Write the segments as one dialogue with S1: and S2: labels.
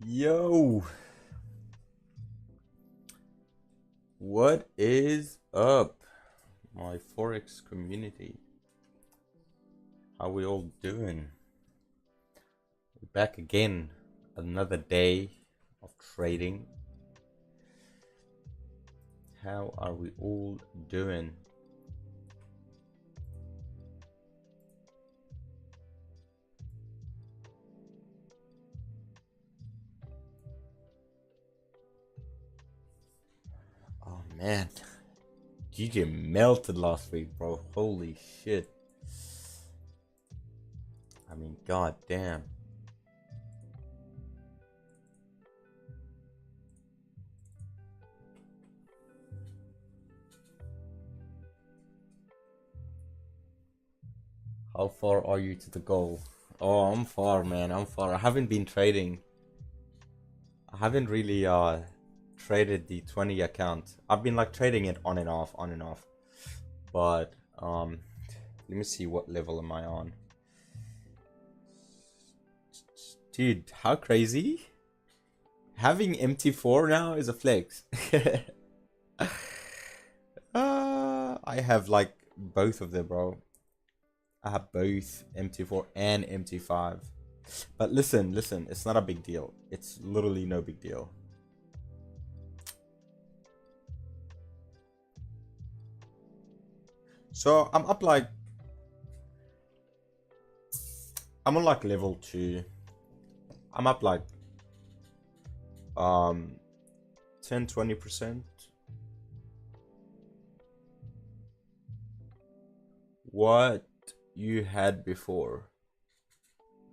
S1: Yo, what is up, my Forex community? How we all doing? We're back again, another day of trading. How are we all doing? Oh man, GJ melted last week, bro. Holy shit. I mean, god damn. How far are you to the goal? Oh, I'm far, man. I'm far. I haven't been trading. I haven't really traded the 20 account. I've been like trading it on and off, on and off. But let me see, what level am I on? Dude, how crazy? Having MT4 now is a flex. I have like both of them, bro. I have both MT4 and MT5. But listen, it's not a big deal. It's literally no big deal. So I'm up like, I'm on like level 2. I'm up like 10-20%. What you had before?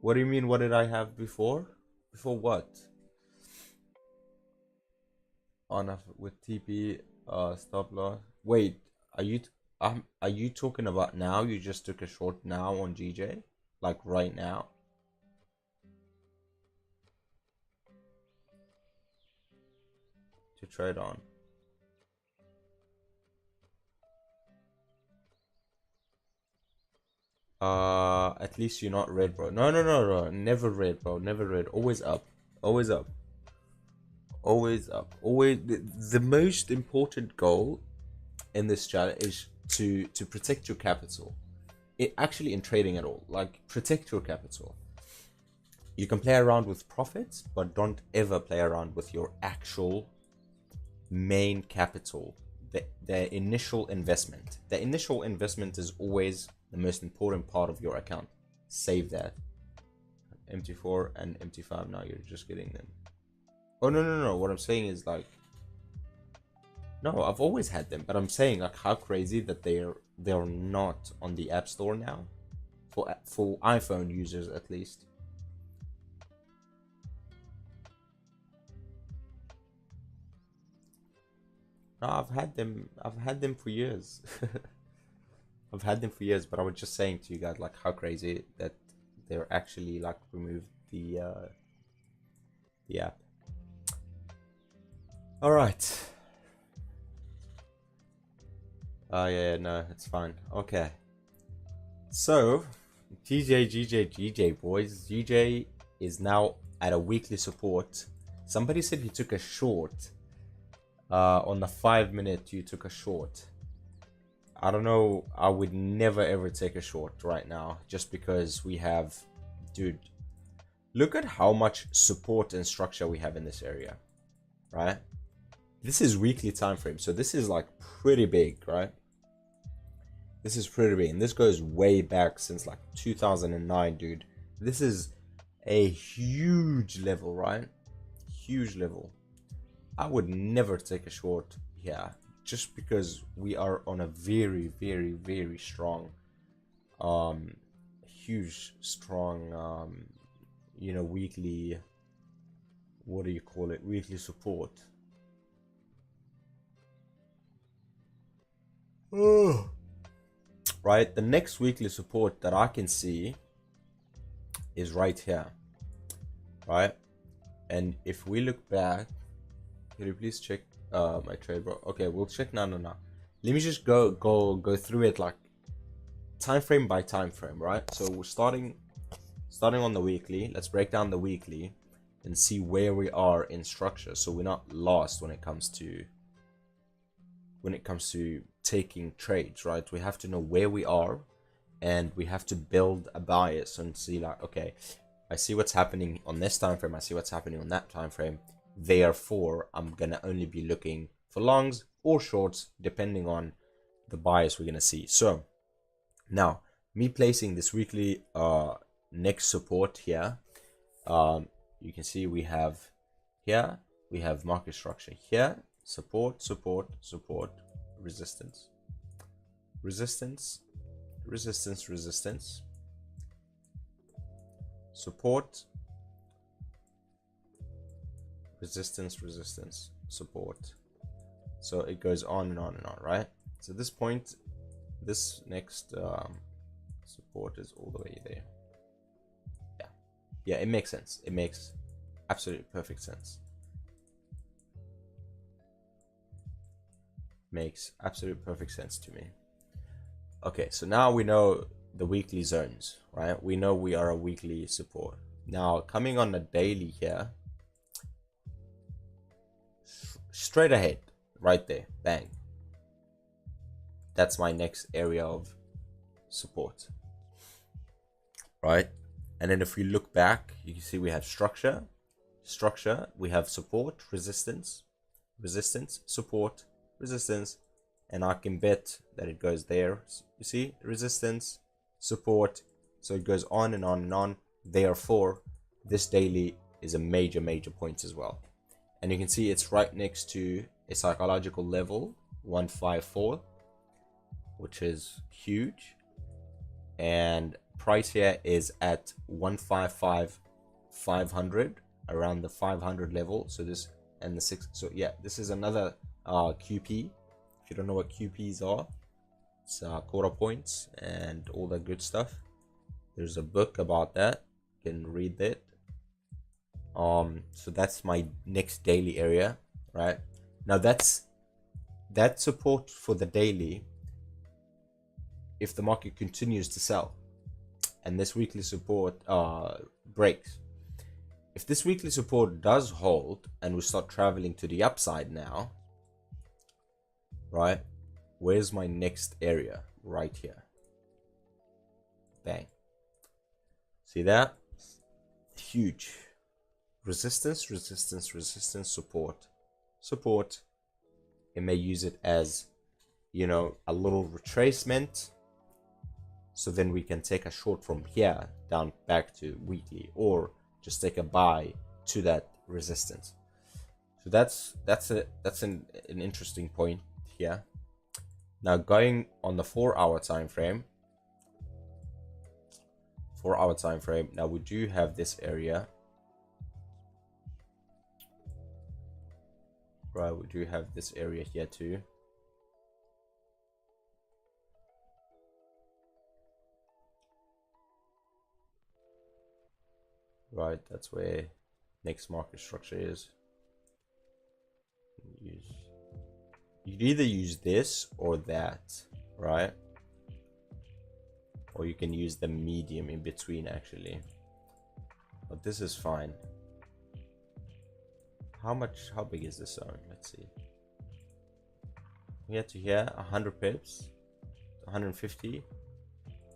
S1: What do you mean, what did I have before? Before what? On with TP stop loss. Wait, are you are you talking about now? You just took a short now on GJ? Like right now? To trade on. At least you're not red, bro. No. Never red, bro. Never red. Always up. Always up. Always up. Always. The most important goal in this challenge is to protect your capital. It actually in trading at all. Like protect your capital. You can play around with profits, but don't ever play around with your actual main capital. The initial investment. The initial investment is always the most important part of your account. Save that. MT4 and MT5 now, you're just getting them. Oh no. What I'm saying is like, no, I've always had them, but I'm saying like how crazy that they're not on the App Store now, for iPhone users at least. No, I've had them. I've had them for years. I've had them for years, but I was just saying to you guys like how crazy that they're actually like removed the app. All right. Oh yeah, no, it's fine. Okay. So, GJ, boys. GJ is now at a weekly support. Somebody said he took a short. On the 5 minute, you took a short. I don't know. I would never ever take a short right now, just because we have, dude. Look at how much support and structure we have in this area, right? This is weekly time frame, so this is like pretty big, right? This is pretty big, and this goes way back since like 2009, dude. This is a huge level, right? Huge level. I would never take a short here, just because we are on a very strong, huge, strong, weekly, what do you call it? Weekly support. Oh. Right, the next weekly support that I can see is right here, right? And if we look back, can you please check my trade, bro? Okay, we'll check. No. Let me just go through it like time frame by time frame, right? So we're starting on the weekly. Let's break down the weekly. and see where we are in structure, so we're not lost when it comes to taking trades, right? We have to know where we are, and we have to build a bias and see like, okay, I see what's happening on this time frame, I see what's happening on that time frame, therefore I'm gonna only be looking for longs or shorts depending on the bias we're gonna see. So now me placing this weekly next support here, you can see we have here, we have market structure here, support, support, support, resistance, resistance, resistance, resistance, support, resistance, resistance, support. So it goes on and on and on, right? So this point, this next support is all the way there. Yeah, it makes sense. It makes absolutely perfect sense. Makes absolute perfect sense to me. Okay, so now we know the weekly zones, right? We know we are a weekly support. Now coming on the daily here, straight ahead, right there, bang. That's my next area of support, right? And then if we look back, you can see we have structure, we have support, resistance, resistance, support, resistance, and I can bet that it goes there. You see, resistance, support, so it goes on and on and on. Therefore, this daily is a major point as well. And you can see it's right next to a psychological level, 154, which is huge. And price here is at 155,500, around the 500 level. So this and the 6, so yeah, this is another QP. If you don't know what QPs are, it's quarter points and all that good stuff. There's a book about that, you can read that. So that's my next daily area, right? Now that's that support for the daily. If the market continues to sell and this weekly support breaks, if this weekly support does hold and we start traveling to the upside now, right, where's my next area? Right here, bang. See that? Huge. Resistance, resistance, resistance, support, support. It may use it as, you know, a little retracement, so then we can take a short from here down back to weekly, or just take a buy to that resistance. So that's an interesting point here. Now going on the 4-hour time frame, now we do have this area, right? We do have this area here too. Right, that's where next market structure is. You'd either use this or that, right? Or you can use the medium in between actually, but this is fine. How big is this zone? Let's see. Here to here, 100 pips, 150,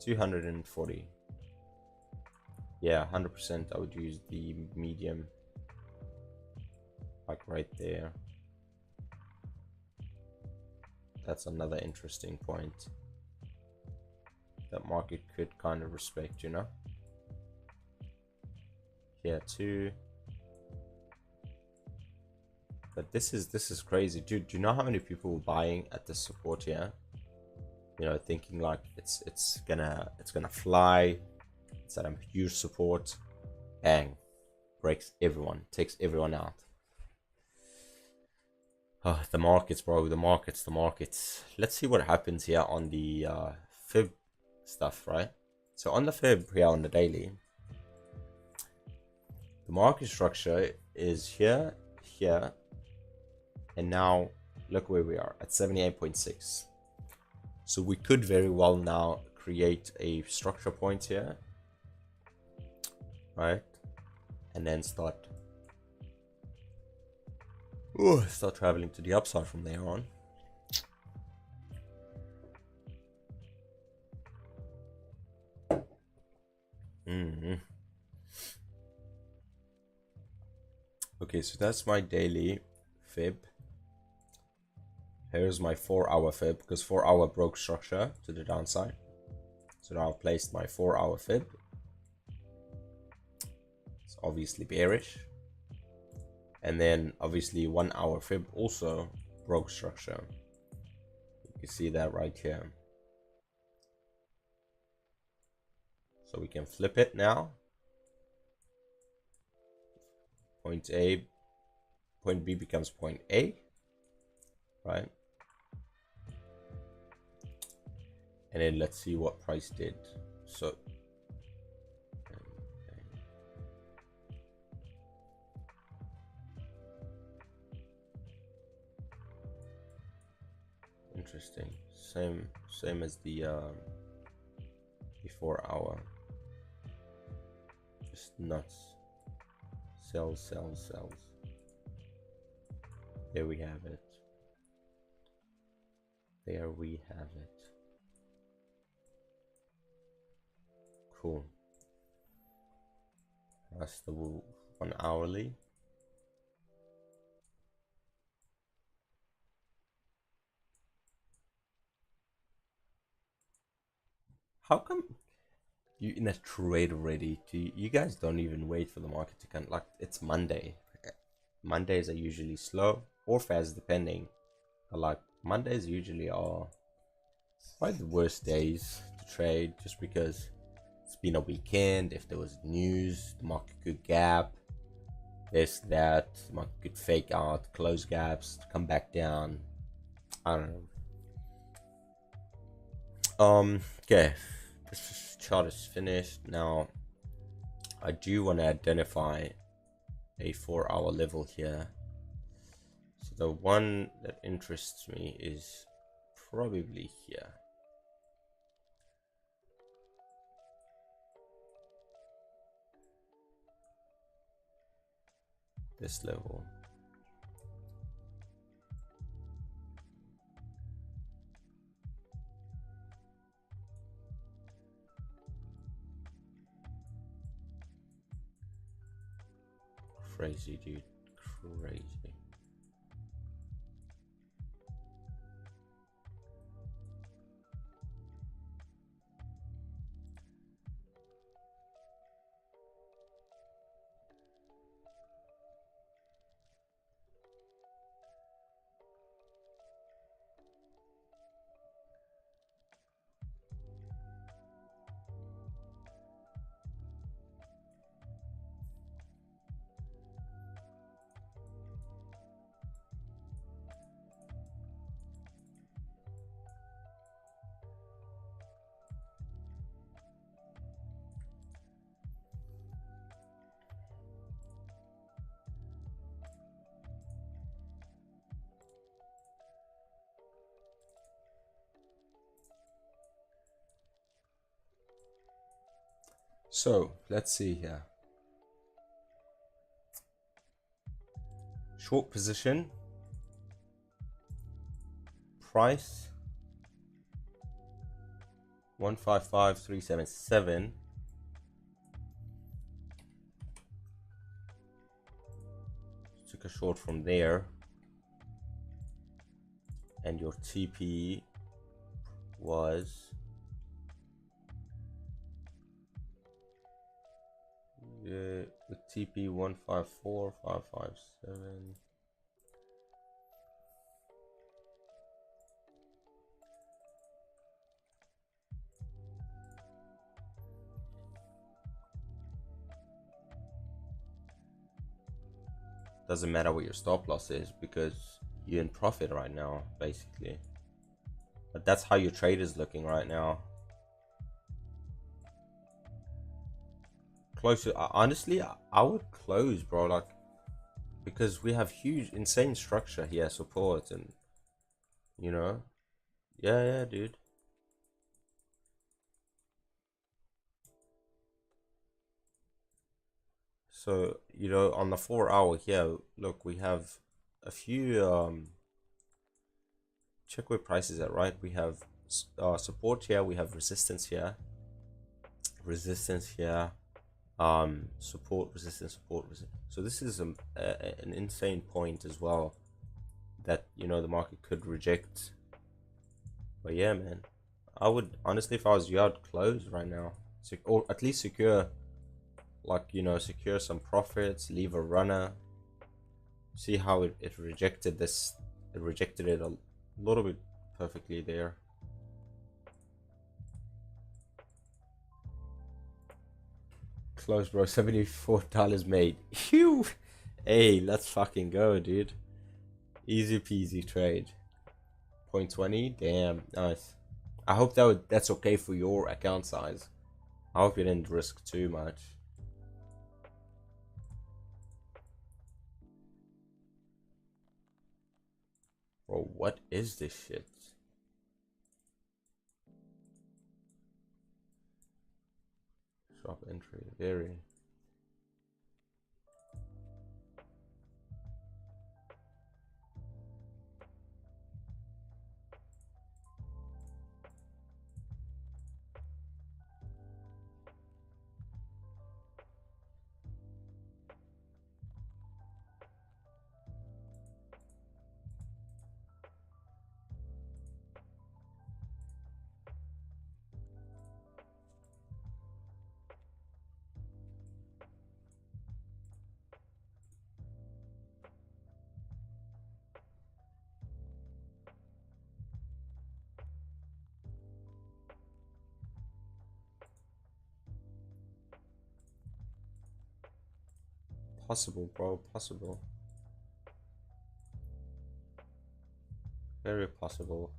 S1: 240. Yeah, 100% I would use the medium, like right there. That's another interesting point that market could kind of respect, you know. Here too. But this is crazy, dude. Do you know how many people were buying at this support here? You know, thinking like it's gonna fly. It's at a huge support. Bang, breaks everyone, takes everyone out. Oh, the markets, bro. The markets. Let's see what happens here on the fib stuff, right? So on the fib here on the daily, the market structure is here, here, and now look where we are at 78.6. So we could very well now create a structure point here, right? And then start Ooh, start traveling to the upside from there on. Okay, so that's my daily fib. Here's my 4-hour fib, because 4-hour broke structure to the downside. So now I've placed my 4-hour fib. It's obviously bearish. And then obviously 1-hour fib also broke structure. You can see that right here. So we can flip it now. Point A, point B becomes point A, right? And then let's see what price did. So interesting. Same as the 4-hour. Just nuts. Sells, sells, sells. There we have it. There we have it. Cool. That's the 1 hourly. How come you in a trade already? You guys don't even wait for the market to come? Like, it's Monday. Mondays are usually slow or fast depending. But like, Mondays usually are probably the worst days to trade, just because it's been a weekend. If there was news, the market could gap, this, that, the market could fake out, close gaps, come back down. I don't know. Okay, this chart is finished. Now I do want to identify a 4-hour level here. So the one that interests me is probably here. This level. Crazy, dude. Crazy. So let's see here. Short position, price 155,377. Took a short from there, and your TP was with TP 154,557. Doesn't matter what your stop loss is, because you're in profit right now, basically. But that's how your trade is looking right now. Close to, honestly, I would close, bro, like, because we have huge, insane structure here, support, and you know, yeah, dude. So, you know, on the 4-hour here, look, we have a few check where price is at, right? We have support here, we have resistance here, support, resistance, support, so this is an insane point as well that, you know, the market could reject. But yeah, man, I would honestly, if I was you, I'd close right now, or at least secure, like, you know, secure some profits, leave a runner, see how it rejected this. It rejected it a little bit perfectly there. Close, bro. $74 made. Phew. Hey, let's fucking go, dude. Easy peasy trade. 0.20. Damn, nice. I hope that's okay for your account size. I hope you didn't risk too much. Bro, what is this shit? Shop entry. Very. Possible, bro. Possible. Very possible.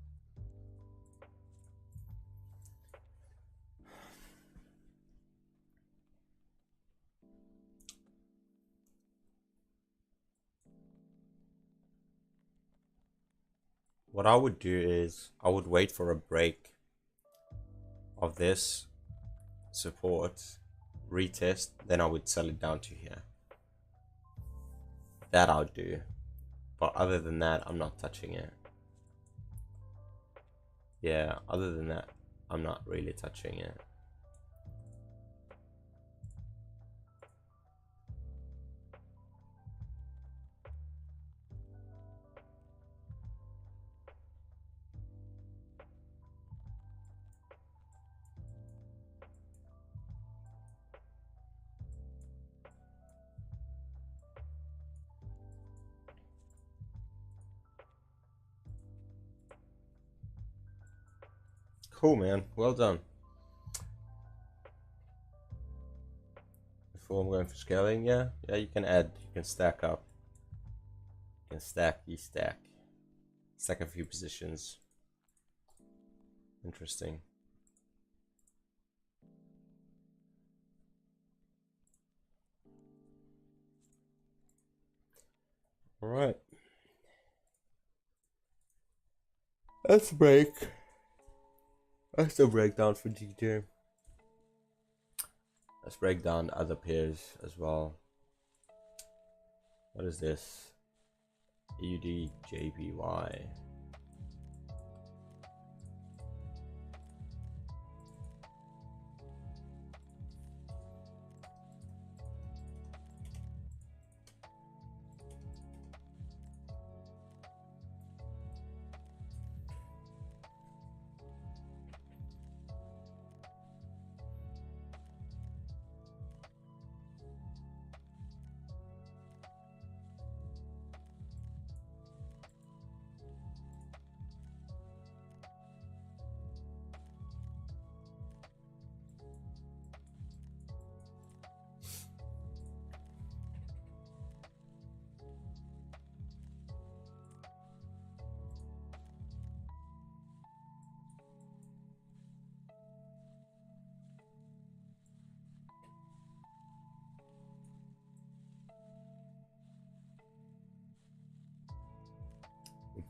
S1: What I would do is I would wait for a break of this support, retest, then I would sell it down to here. That I'll do. But other than that, I'm not touching it. Yeah, other than that, I'm not really touching it. Cool, man. Well done. Before I'm going for scaling, yeah, you can add, you can stack up, you can stack, stack a few positions. Interesting. All right. That's a break. That's a breakdown for DJ. Let's break down other pairs as well. What is this? EUD JPY.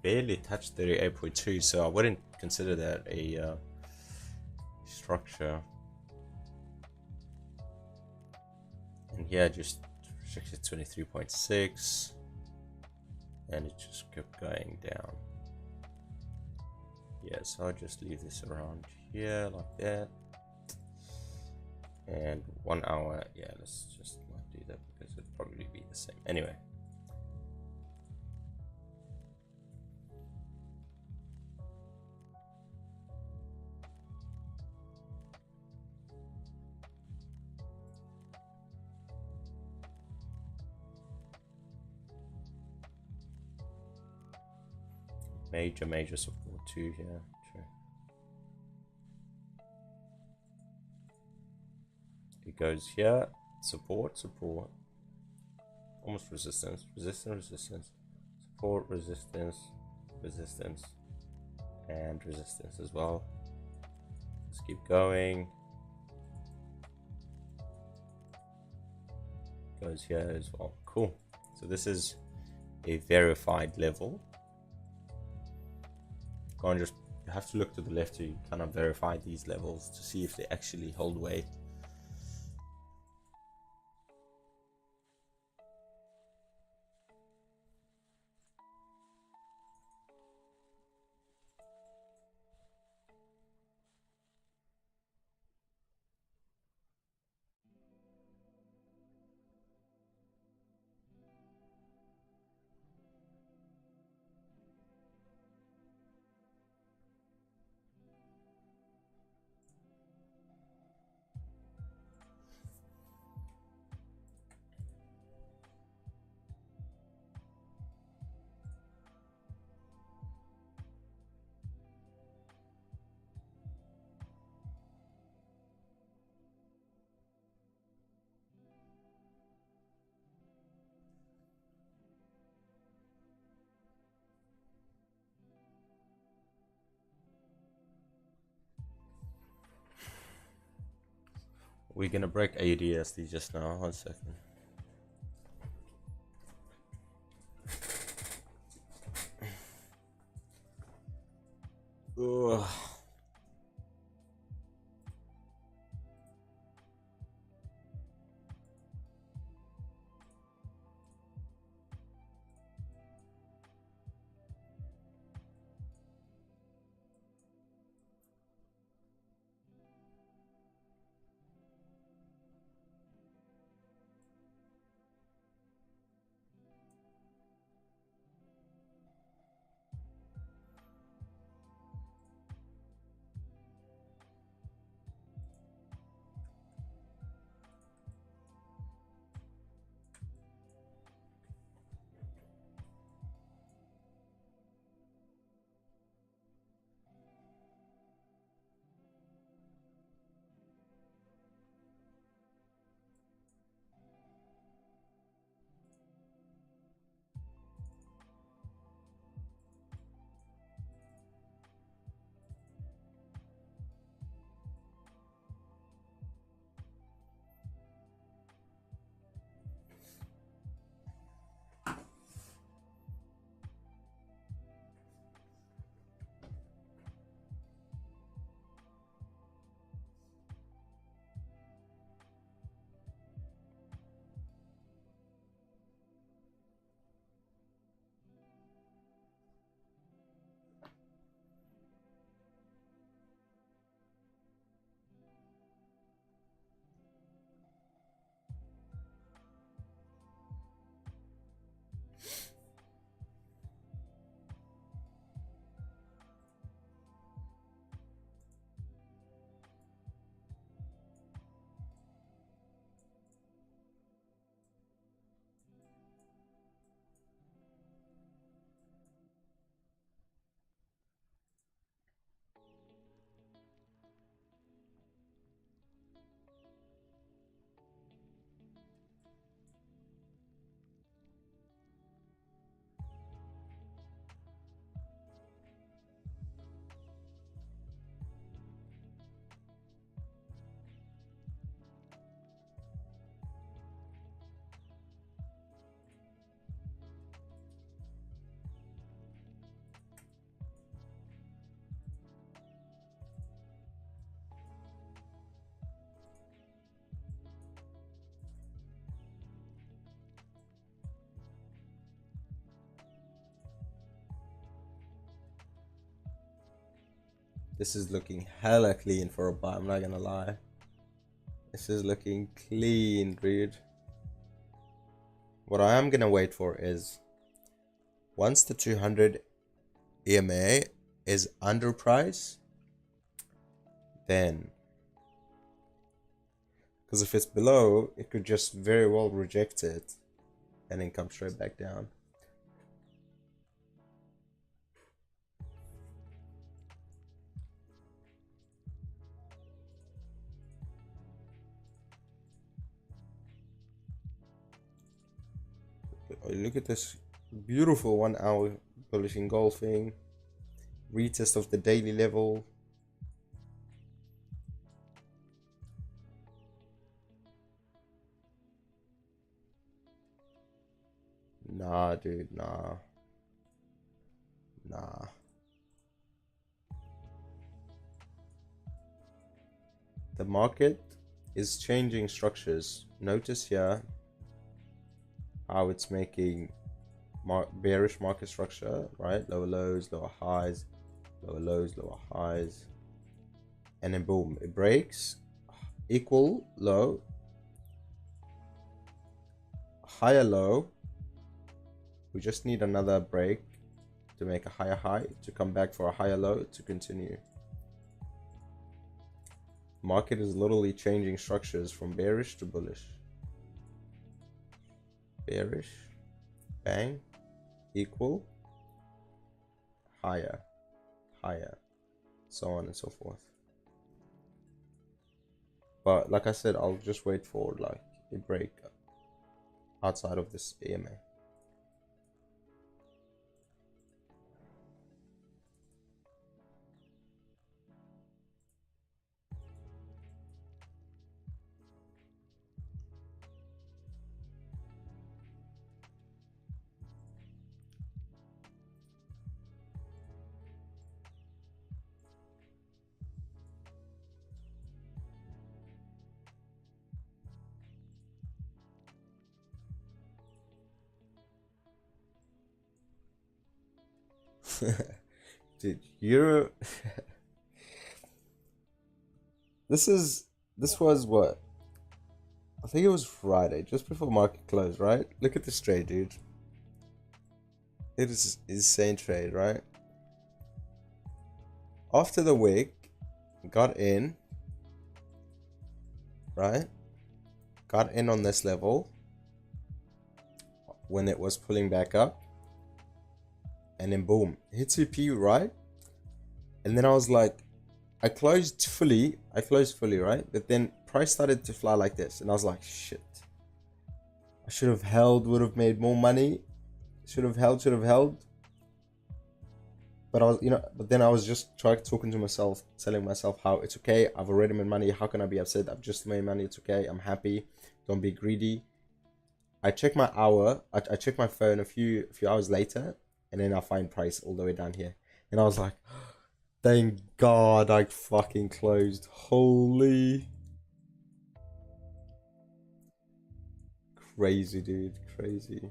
S1: Barely touched 38.2, so I wouldn't consider that a structure. And here just restricted 23.6, and it just kept going down. Yeah, so I'll just leave this around here like that. And 1 hour, yeah, let's just not do that because it'd probably be the same anyway. Major support too here. True. It goes here, support, almost resistance, support, resistance, and resistance as well. Let's keep going. Goes here as well. Cool. So this is a verified level. You have to look to the left to kind of verify these levels to see if they actually hold weight. We're gonna break ADSD just now. 1 second. Ugh. This is looking hella clean for a buy, I'm not gonna lie. This is looking clean, dude. What I am gonna wait for is once the 200 EMA is under price, then, because if it's below, it could just very well reject it and then come straight back down. Look at this beautiful 1 hour bullish engulfing, retest of the daily level. Nah, dude, nah. The market is changing structures. Notice here how it's making bearish market structure, right? Lower lows, lower highs, lower lows, lower highs, and then boom, it breaks, equal low, higher low. We just need another break to make a higher high, to come back for a higher low, to continue. Market is literally changing structures from bearish to bullish. Bearish, bang, equal, higher, higher, so on and so forth. But like I said, I'll just wait for like a break outside of this EMA. Dude, you're this was what, I think it was Friday, just before market close, right? Look at this trade, dude. It is insane trade, right? After the week, got in, right? Got in on this level when it was pulling back up, and then boom, hits VP, right? And then I was like, I closed fully, right? But then price started to fly like this, and I was like, shit. I should have held, would have made more money. Should have held. But I was, but then I was just talking to myself, telling myself how it's okay. I've already made money. How can I be upset? I've just made money. It's okay. I'm happy. Don't be greedy. I check my hour. I check my phone a few hours later, and then I find price all the way down here, and I was like, thank God I fucking closed. Holy. Crazy, dude. Crazy.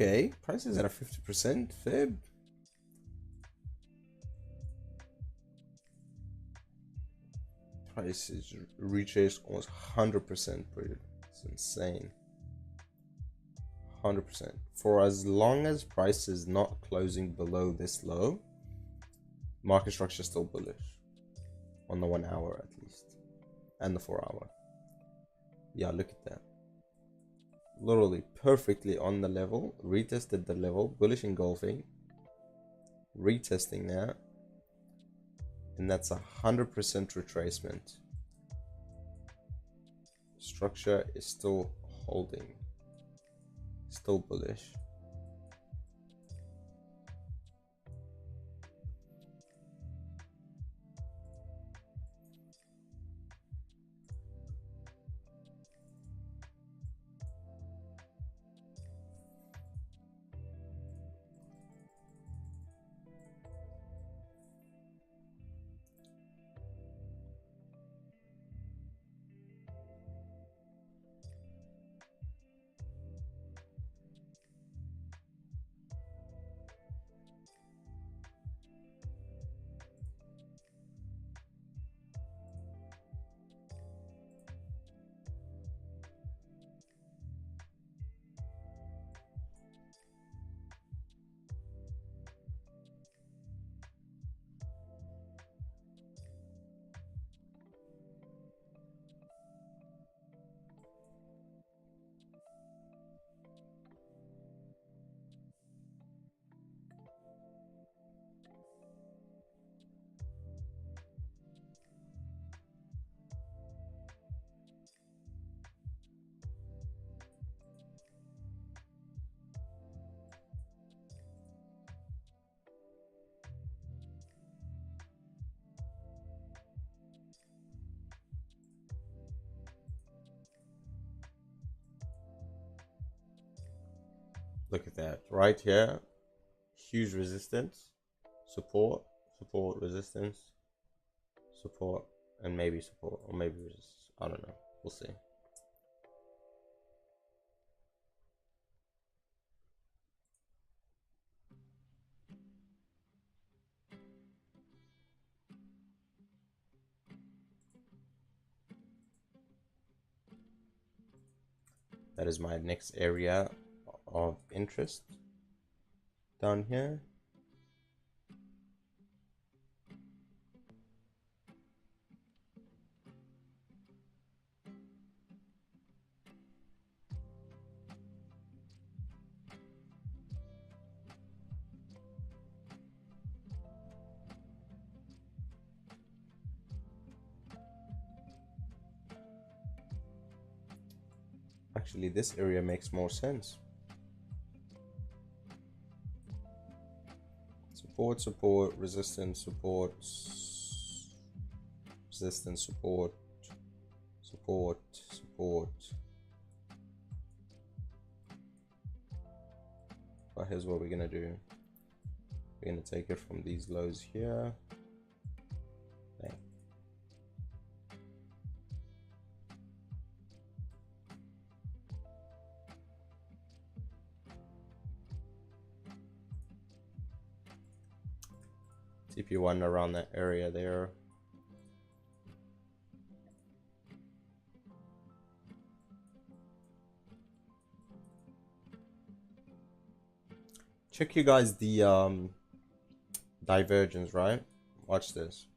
S1: Okay, price is at a 50% fib. Price is retraced almost 100%, bro. It's insane. 100%. For as long as price is not closing below this low, market structure is still bullish. On the 1 hour at least. And the 4 hour. Yeah, look at that. Literally perfectly on the level, retested the level, bullish engulfing, retesting that, and that's 100% retracement. Structure is still holding, still bullish. Look at that right here. Huge resistance, support, support, resistance, support, and maybe support, or maybe resistance. I don't know. We'll see. That is my next area of interest down here. Actually, this area makes more sense. Support, support, resistance, support, resistance, support, support, support. But here's what we're gonna do. We're gonna take it from these lows here. Bang. TP1 around that area there. Check you guys the divergence, right? Watch this.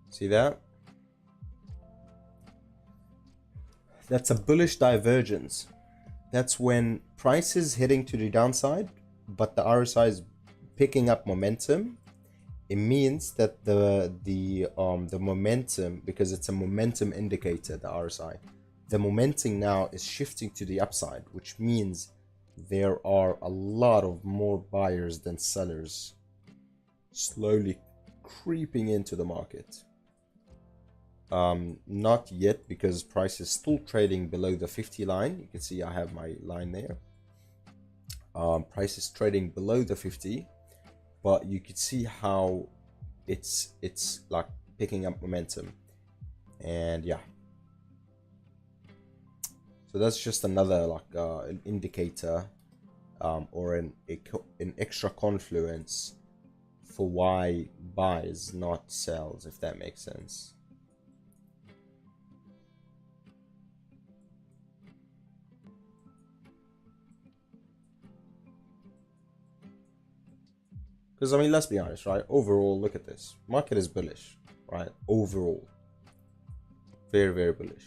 S1: See that? That's a bullish divergence. That's when price is heading to the downside, but the RSI is picking up momentum. It means that the momentum, because it's a momentum indicator, the RSI, the momentum now is shifting to the upside, which means there are a lot of more buyers than sellers slowly creeping into the market. Not yet, because price is still trading below the 50 line. You can see I have my line there. Price is trading below the 50, but you can see how it's like picking up momentum. And yeah, so that's just another like an indicator or an extra confluence for why buys not sells, if that makes sense. Because, I mean, let's be honest, right? Overall, look at this. Market is bullish, right? Overall. Very, very bullish.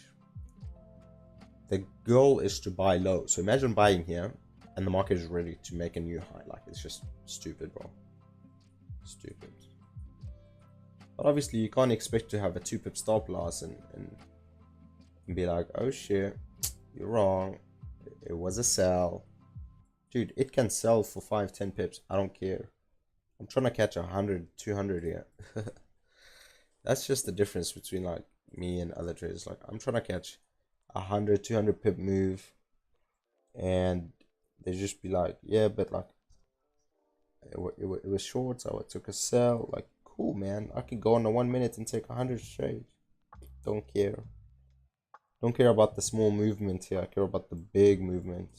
S1: The goal is to buy low. So imagine buying here and the market is ready to make a new high. Like, it's just stupid, bro. Stupid. But obviously, you can't expect to have a 2-pip stop loss and be like, oh shit, you're wrong. It was a sell. Dude, it can sell for 5-10 pips. I don't care. I'm trying to catch 100, 200 here. That's just the difference between like me and other traders. Like, I'm trying to catch 100, 200 pip move, and they just be like, yeah, but like it was short, so I took a sell. Like, cool, man. I can go on the 1 minute and take 100 straight. Don't care. Don't care about the small movement here. I care about the big movement.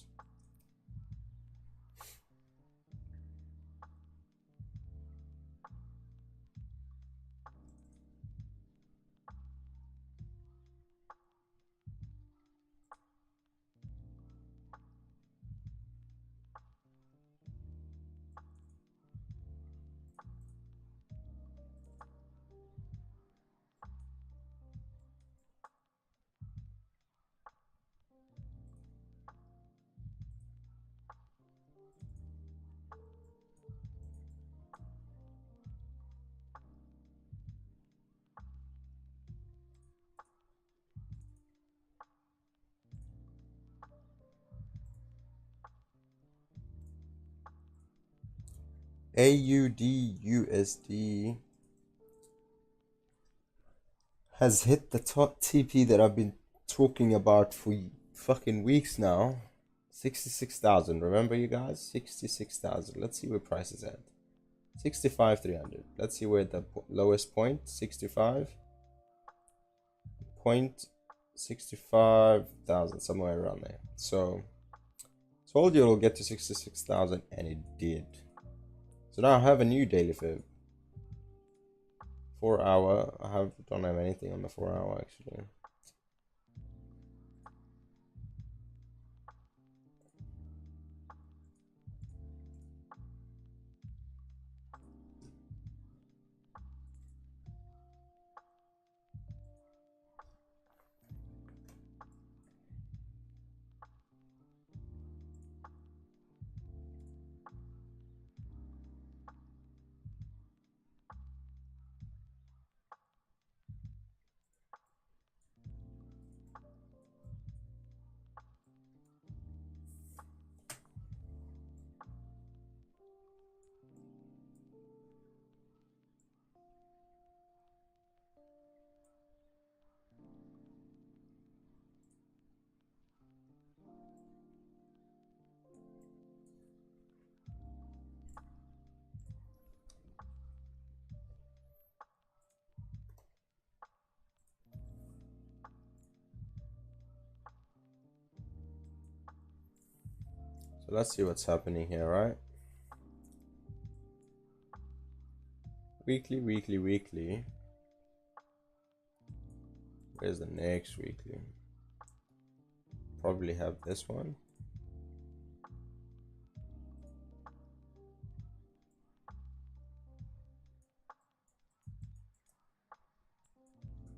S1: AUD has hit the top TP that I've been talking about for fucking weeks now. 66,000. Remember, you guys? 66,000. Let's see where price is at. 65,300. Let's see where the lowest point. 65,000, somewhere around there. So told you it'll get to 66,000, and it did. So now I have a new daily fib. 4 hour. Don't have anything on the 4 hour actually. So let's see what's happening here, right? Weekly. Where's the next weekly? Probably have this one.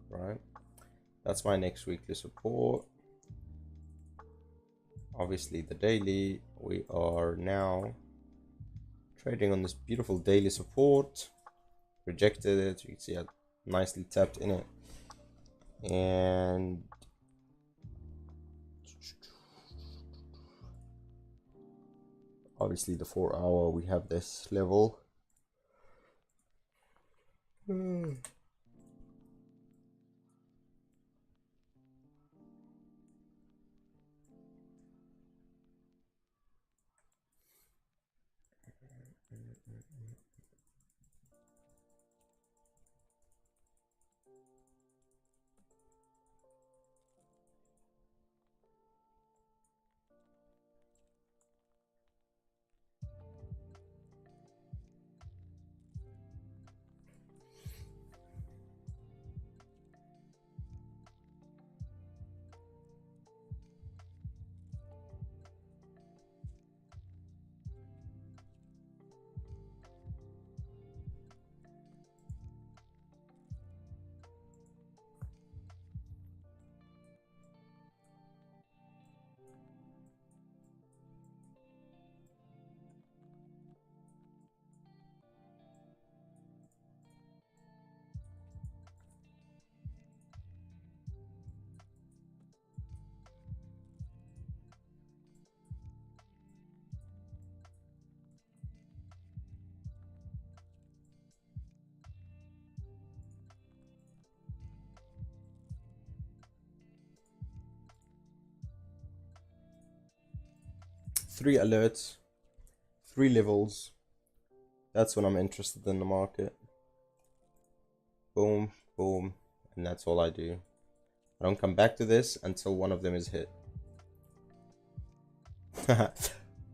S1: Right, that's my next weekly support. Obviously the daily, we are now trading on this beautiful daily support. Rejected it, you can see I nicely tapped in it, and obviously the 4 hour, we have this level. 3 alerts, 3 levels. That's when I'm interested in the market. Boom, boom, and that's all I do. I don't come back to this until one of them is hit.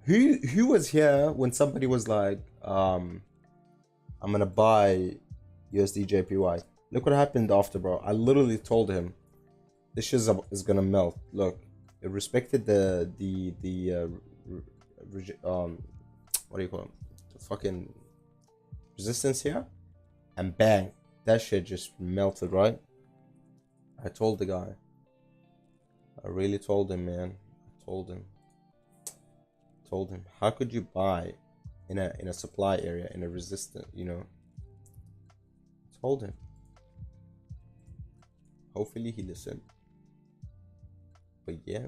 S1: Who was here when somebody was like, I'm gonna buy USD JPY? Look what happened after, bro. I literally told him this shit is gonna melt. Look, it respected the what do you call it? The fucking resistance here, and bang, that shit just melted, right? I told the guy. I really told him, man. I told him. How could you buy in a supply area in a resistant, you know? Told him. Hopefully he listened. But yeah.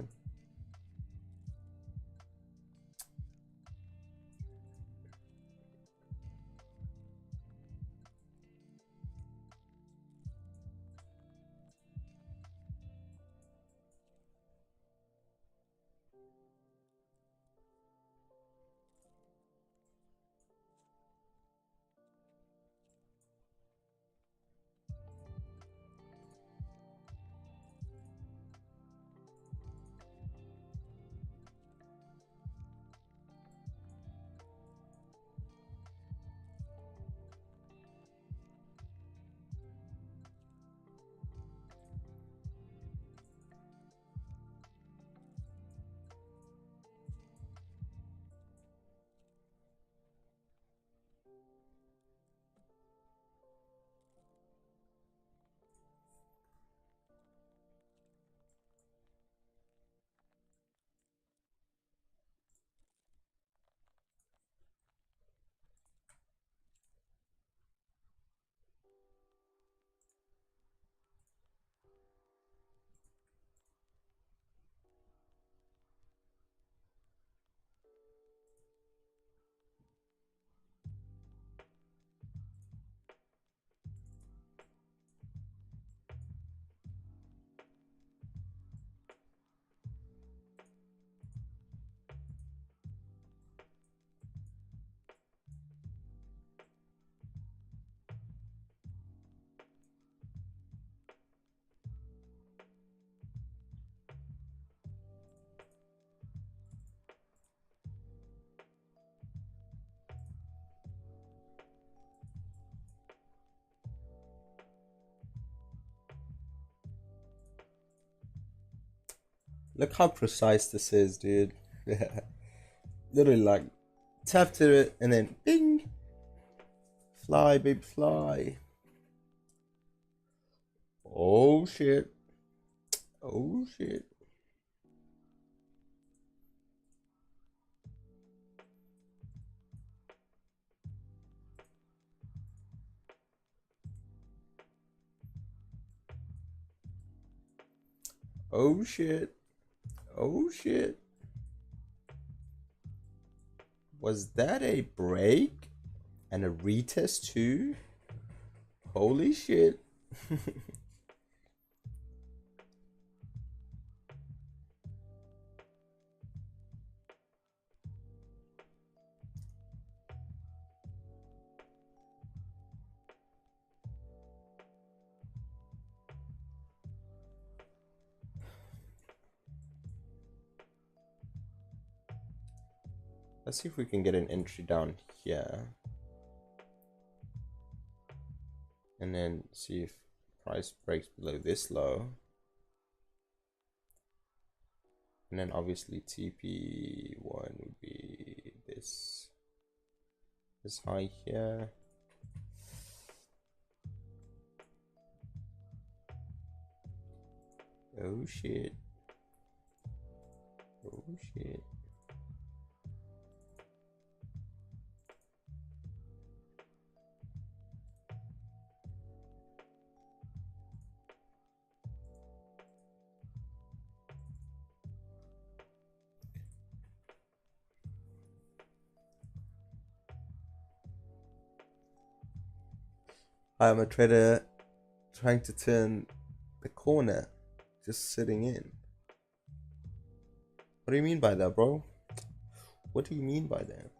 S1: Look how precise this is, dude. Literally like tap to it and then bing. Fly, babe, fly. Oh shit. Oh shit. Oh shit. Oh shit. Was that a break? And a retest too? Holy shit. Let's see if we can get an entry down here. And then see if price breaks below this low. And then obviously TP1 would be this high here. Oh shit. Oh shit. I'm a trader trying to turn the corner, just sitting in. What do you mean by that, bro? What do you mean by that?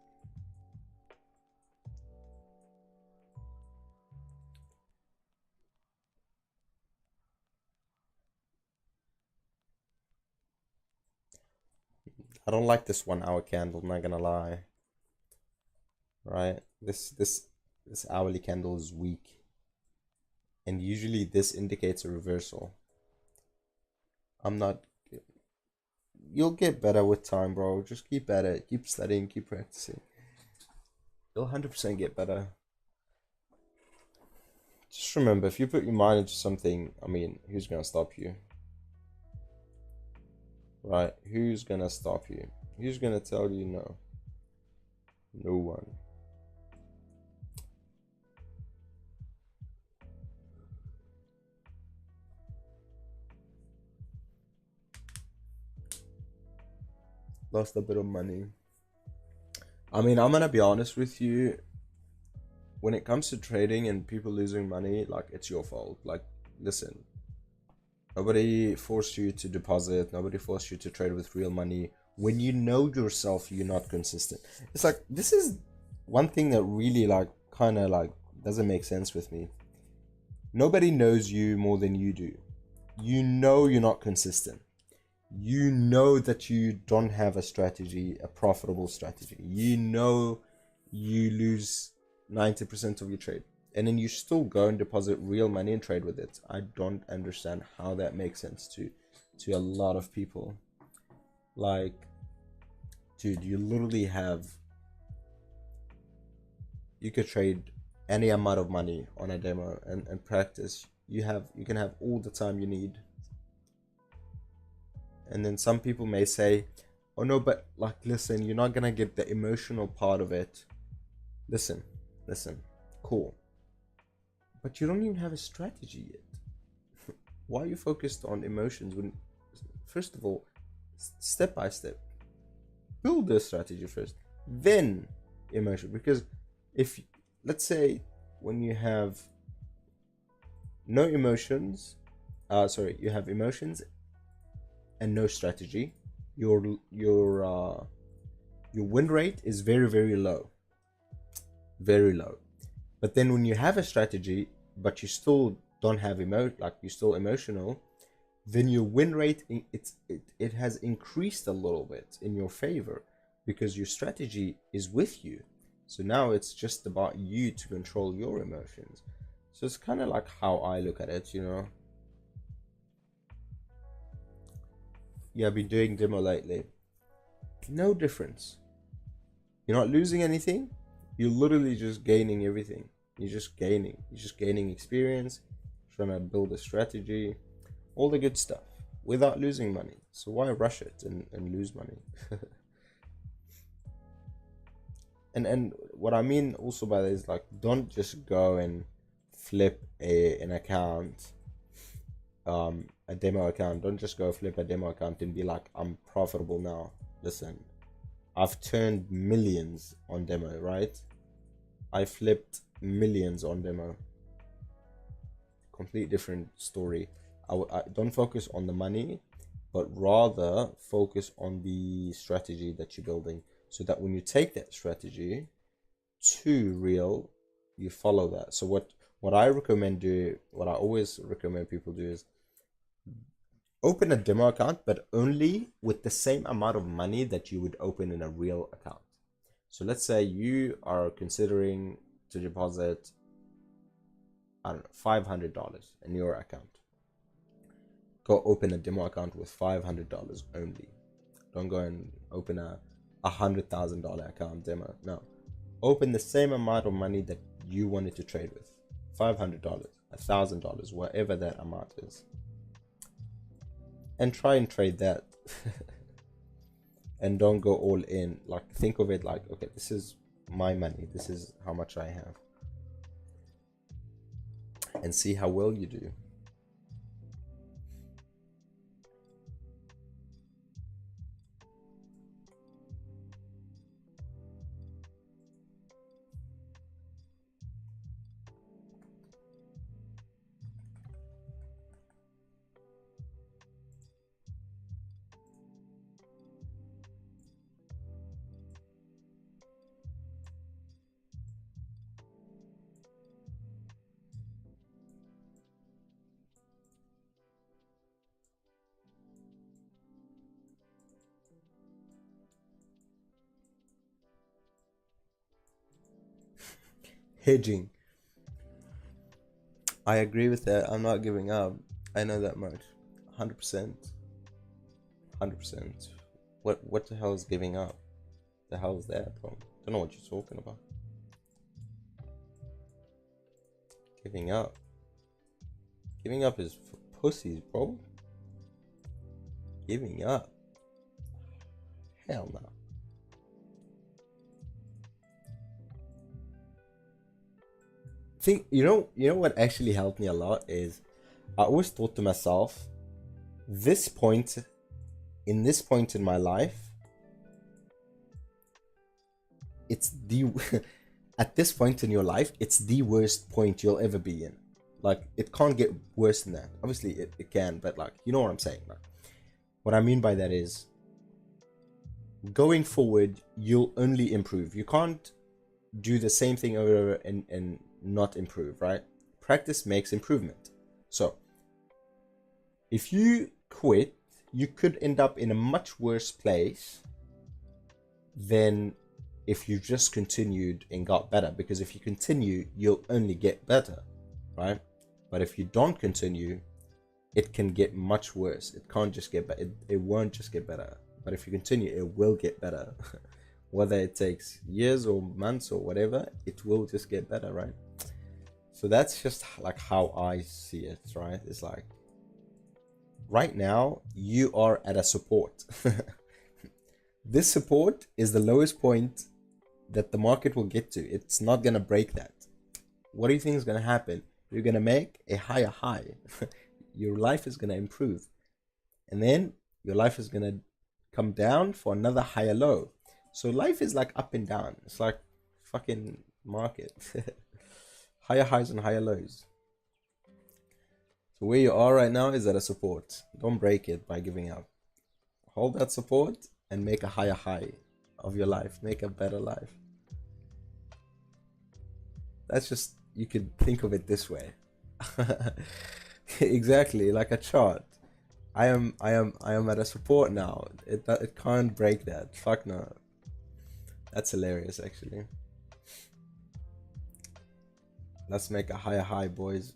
S1: I don't like this 1 hour candle, I'm not gonna lie. Right? This hourly candle is weak. And usually this indicates a reversal. I'm not. You'll get better with time, bro. Just keep at it. Keep studying. Keep practicing. You'll 100% get better. Just remember, if you put your mind into something, I mean, who's gonna stop you? Right? Who's gonna stop you? Who's gonna tell you no? No one. Lost a bit of money. I mean, I'm gonna be honest with you. When it comes to trading and people losing money, like, it's your fault. Like, listen, nobody forced you to deposit, nobody forced you to trade with real money. When you know yourself, you're not consistent. It's like, this is one thing that really, like, kind of like doesn't make sense with me. Nobody knows you more than you do. You know you're not consistent. You know that you don't have a strategy, a profitable strategy. You know you lose 90% of your trade, and then you still go and deposit real money and trade with it. I don't understand how that makes sense to a lot of people. Like, dude, you literally have, you could trade any amount of money on a demo and practice. You can have all the time you need. And then some people may say, oh no, but like, listen, you're not gonna get the emotional part of it. Listen, cool, but you don't even have a strategy yet. Why are you focused on emotions when, first of all, step by step, build the strategy first, then emotion? Because if, let's say, when you have no emotions, you have emotions and no strategy, your win rate is very, very low. Very low. But then when you have a strategy, but you still don't have like, you're still emotional, then your win rate, it has increased a little bit in your favor, because your strategy is with you. So now it's just about you to control your emotions. So it's kind of like how I look at it, you know. you have been doing demo lately, no difference. You're not losing anything. You're literally just gaining everything. You're just gaining experience, trying to build a strategy, all the good stuff without losing money. So why rush it and lose money? and what I mean also by that is, like, don't just go and flip an account, a demo account. Don't just go flip a demo account and be like, I'm profitable now. Listen, I've turned millions on demo, right? I flipped millions on demo. Complete different story. I don't focus on the money, but rather focus on the strategy that you're building, so that when you take that strategy to real, you follow that. So what I recommend do, what I always recommend people do is open a demo account, but only with the same amount of money that you would open in a real account. So let's say you are considering to deposit, I don't know, $500 in your account. Go open a demo account with $500 only. Don't go and open a $100,000 account demo. No, open the same amount of money that you wanted to trade with. $500, $1,000, whatever that amount is, and try and trade that. And don't go all in. Like, think of it like, okay, this is my money, this is how much I have, and see how well you do. Hedging, I agree with that. I'm not giving up. I know that much. 100%. 100%. What the hell is giving up? The hell is that, bro? Don't know what you're talking about. Giving up. Giving up is for pussies, bro. Giving up. Hell no. Think, what actually helped me a lot is, I always thought to myself, this point in my life, it's the at this point in your life, it's the worst point you'll ever be in. Like, it can't get worse than that. Obviously it can, but, like, you know what I'm saying. Like, what I mean by that is, going forward, you'll only improve. You can't do the same thing over and not improve, right? Practice makes improvement. So if you quit, you could end up in a much worse place than if you just continued and got better. Because if you continue, you'll only get better, right? But if you don't continue, it can get much worse. It can't just get better. It won't just get better. But if you continue, it will get better. Whether it takes years or months or whatever, it will just get better, right? So that's just like how I see it, right? It's like, right now you are at a support. This support is the lowest point that the market will get to. It's not gonna break that. What do you think is gonna happen? You're gonna make a higher high. Your life is gonna improve, and then your life is gonna come down for another higher low. So life is like up and down. It's like fucking market. Higher highs and higher lows. So where you are right now is at a support. Don't break it by giving up. Hold that support and make a higher high of your life. Make a better life. That's just, you could think of it this way. Exactly, like a chart. I am at a support now. It can't break that. Fuck no. That's hilarious, actually. Let's make a higher high, boys.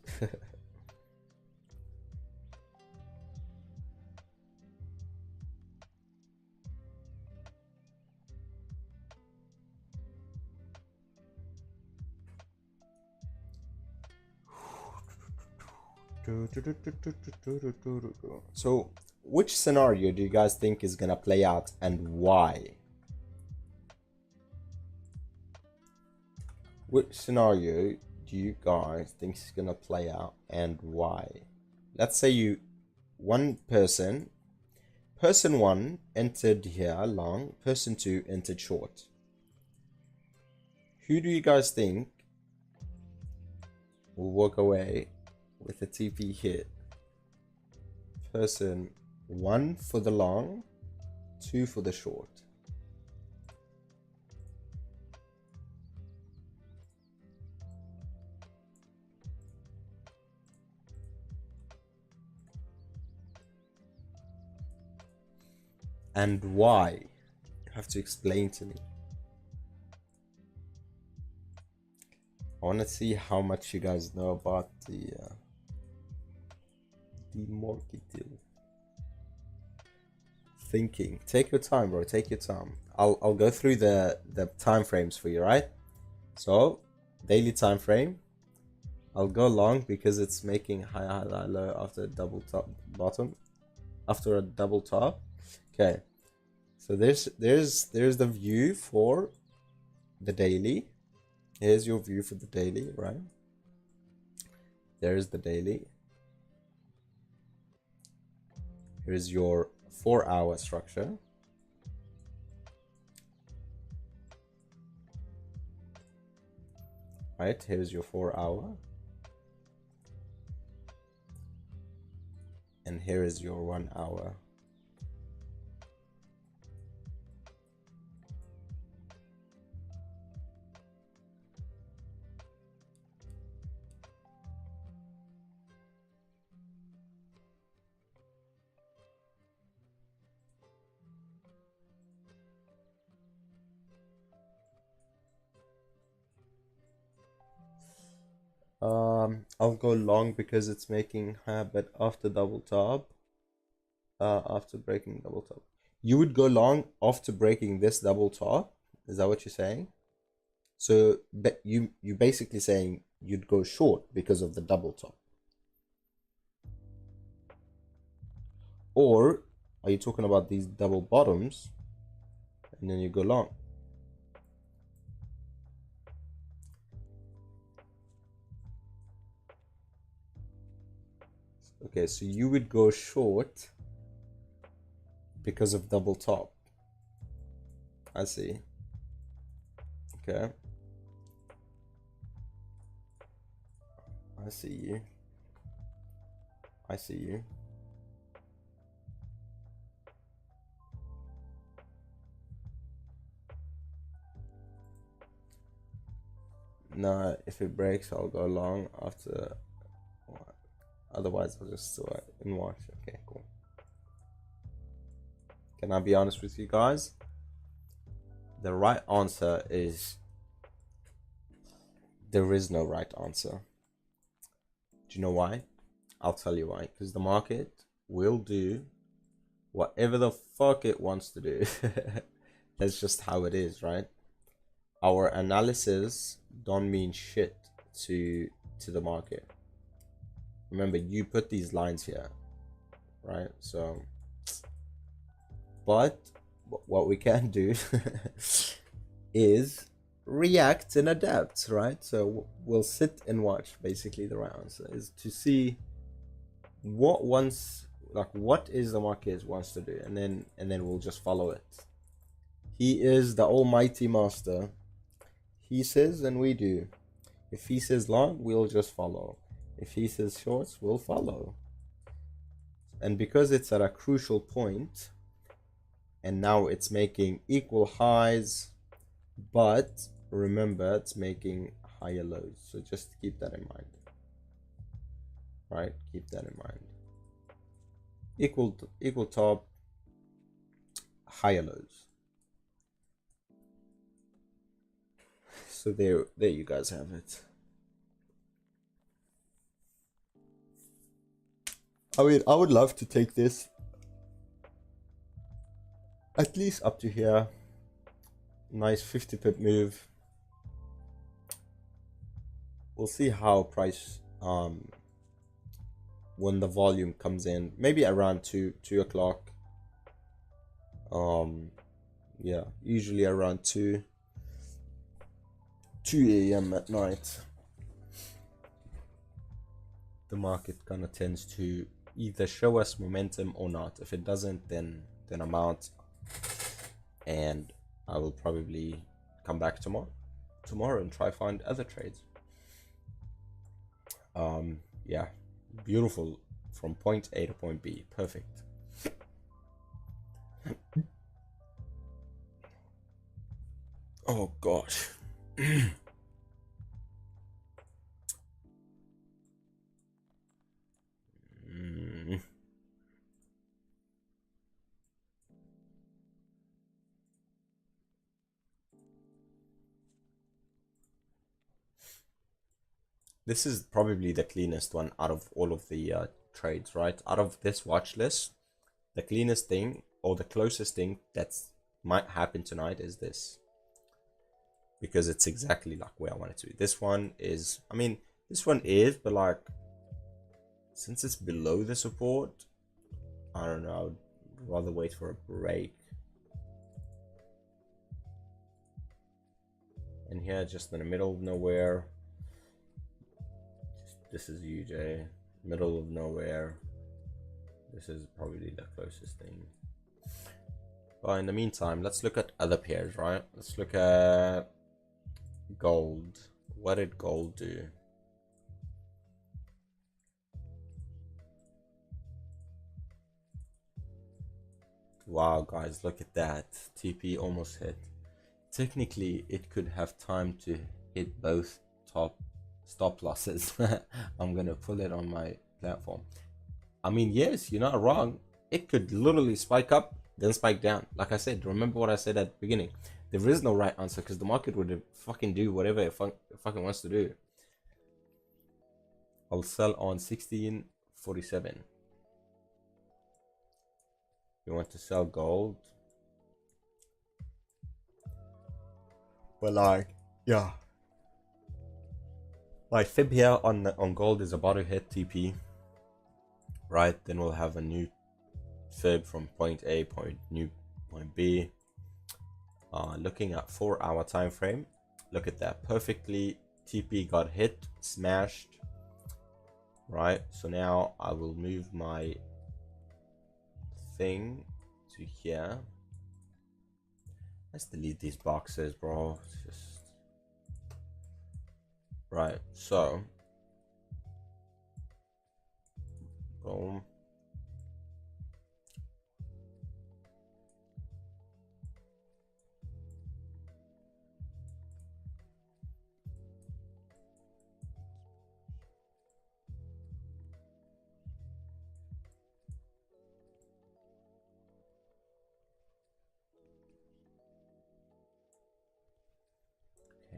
S1: So, which scenario do you guys think is gonna play out and why? Which scenario do you guys think is gonna play out and why? Let's say person one entered here long, person two entered short. Who do you guys think will walk away with a TP hit? Person one for the long, two for the short. And why? You have to explain to me. I want to see how much you guys know about the market deal. Thinking. Take your time, bro. Take your time. I'll go through the time frames for you, right? So, daily time frame. I'll go long because it's making high, high, high, low after a double top bottom. After a double top. Okay. So there's the view for the daily. Here's your view for the daily, right? There's the daily. Here's your 4-hour structure. Right, here's your 4-hour. And here is your 1-hour. I'll go long because it's making high, but after double top, after breaking double top, you would go long after breaking this double top. Is that what you're saying? So, but you basically saying you'd go short because of the double top, or are you talking about these double bottoms, and then you go long? Okay, so you would go short because of double top. I see. Okay. I see you. I see you. No, if it breaks, I'll go long after. Otherwise, I'll just and watch. Okay, cool. Can I be honest with you guys? The right answer is there is no right answer. Do you know why? I'll tell you why. Because the market will do whatever the fuck it wants to do. That's just how it is, right? Our analysis don't mean shit to the market. Remember, you put these lines here, right? So, but what we can do is react and adapt, right? So we'll sit and watch. Basically, the right answer is to see what is the market wants to do, and then we'll just follow it. He is the almighty master. He says and we do. If he says long, we'll just follow. If he says shorts, we'll follow. And because it's at a crucial point, and now it's making equal highs, but remember it's making higher lows. So just keep that in mind. Right? Keep that in mind. Equal top, higher lows. So there you guys have it. I mean, I would love to take this at least up to here. Nice 50 pip move. We'll see how price when the volume comes in, maybe around 2 o'clock. Yeah, usually around 2 a.m. at night, the market kind of tends to either show us momentum or not. If it doesn't, then I'm out, and I will probably come back tomorrow and try find other trades. Yeah, beautiful from point A to point B. Perfect. Oh gosh. This is probably the cleanest one out of all of the trades, right? Out of this watch list, the cleanest thing or the closest thing that's might happen tonight is this, because it's exactly like where I want it to be. This one is, I mean, this one is, but like, since it's below the support, I don't know, I'd rather wait for a break. And here, just in the middle of nowhere, this is UJ, middle of nowhere. This is probably the closest thing. But in the meantime, let's look at other pairs, right? Let's look at gold. What did gold do? Wow, guys, look at that. TP almost hit. Technically, it could have time to hit both top stop losses. I'm gonna pull it on my platform. I mean, yes, you're not wrong. It could literally spike up, then spike down. Like I said, remember what I said at the beginning. There is no right answer, because the market would fucking do whatever it fucking wants to do. I'll sell on 1647. You want to sell gold? But like, yeah. Like fib here on gold is about to hit TP. Right, then we'll have a new fib from point A, point B. Looking at 4-hour time frame, look at that, perfectly. TP got hit, smashed. Right, so now I will move my thing to here. Let's delete these boxes, bro. It's just right. So boom.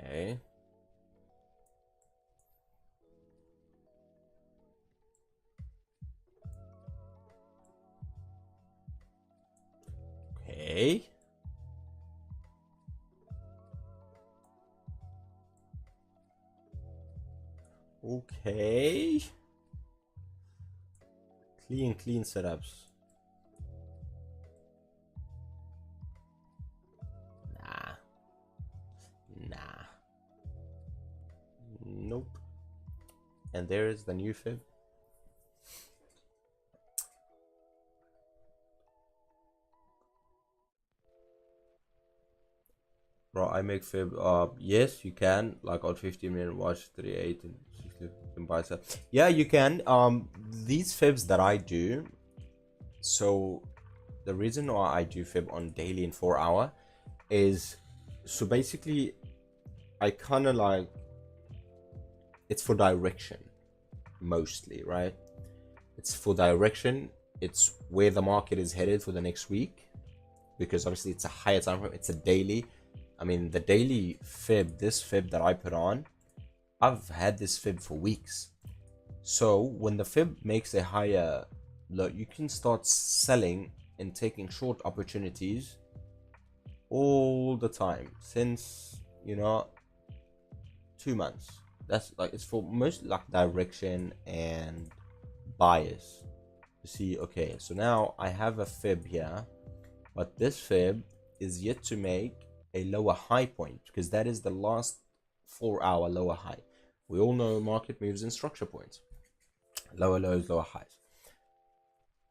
S1: Okay. Okay. Okay. Clean setups. Nah. Nope. And there is the new fib. Bro, I make fib. Yes, you can. Like on 15-minute watch, 38 and 60, you can buy stuff. Yeah, you can. These fibs that I do. So, the reason why I do fib on daily and 4-hour is, so basically, I kind of like, it's for direction, mostly, right? It's for direction. It's where the market is headed for the next week, because obviously it's a higher time frame. It's a daily. I mean, the daily fib, this fib that I put on, I've had this fib for weeks. So when the fib makes a higher low, you can start selling and taking short opportunities all the time since, 2 months. That's like, it's for most like direction and bias to see, okay, so now I have a fib here, but this fib is yet to make a lower high point because that is the last 4-hour lower high. We all know market moves in structure points, lower lows, lower highs.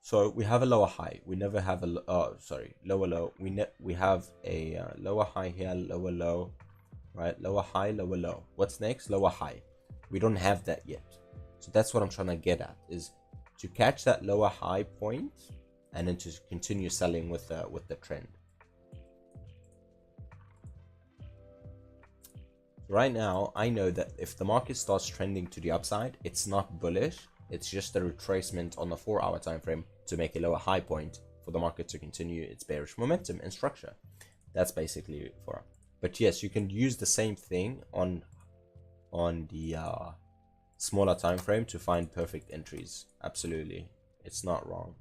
S1: So we have a lower high. We never have a lower low. We have a lower high here, lower low, right? Lower high, lower low. What's next? Lower high. We don't have that yet. So that's what I'm trying to get at, is to catch that lower high point and then to continue selling with the trend. Right now, I know that if the market starts trending to the upside, it's not bullish. It's just a retracement on the 4-hour time frame to make a lower high point for the market to continue its bearish momentum and structure. That's basically for. But yes, you can use the same thing on the smaller time frame to find perfect entries. Absolutely, it's not wrong.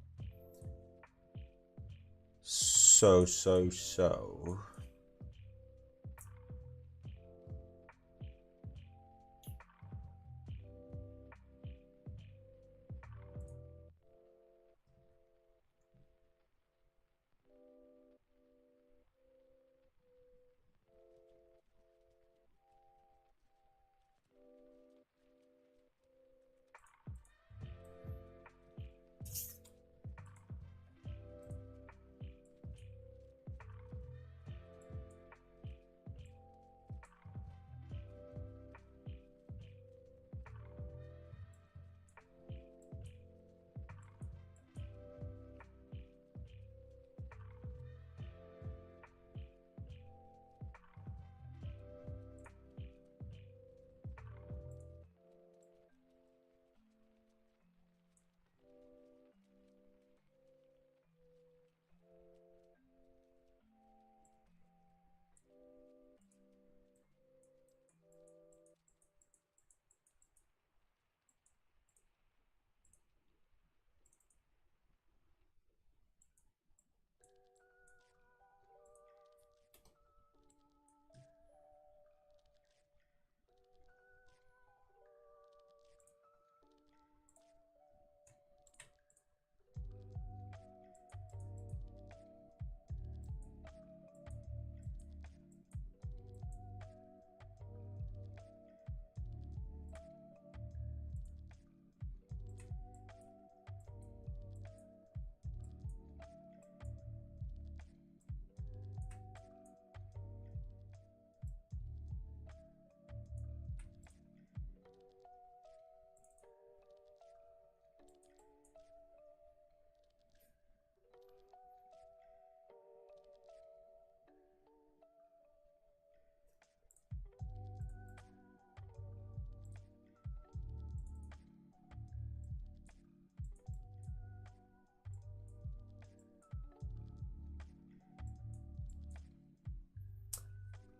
S1: So.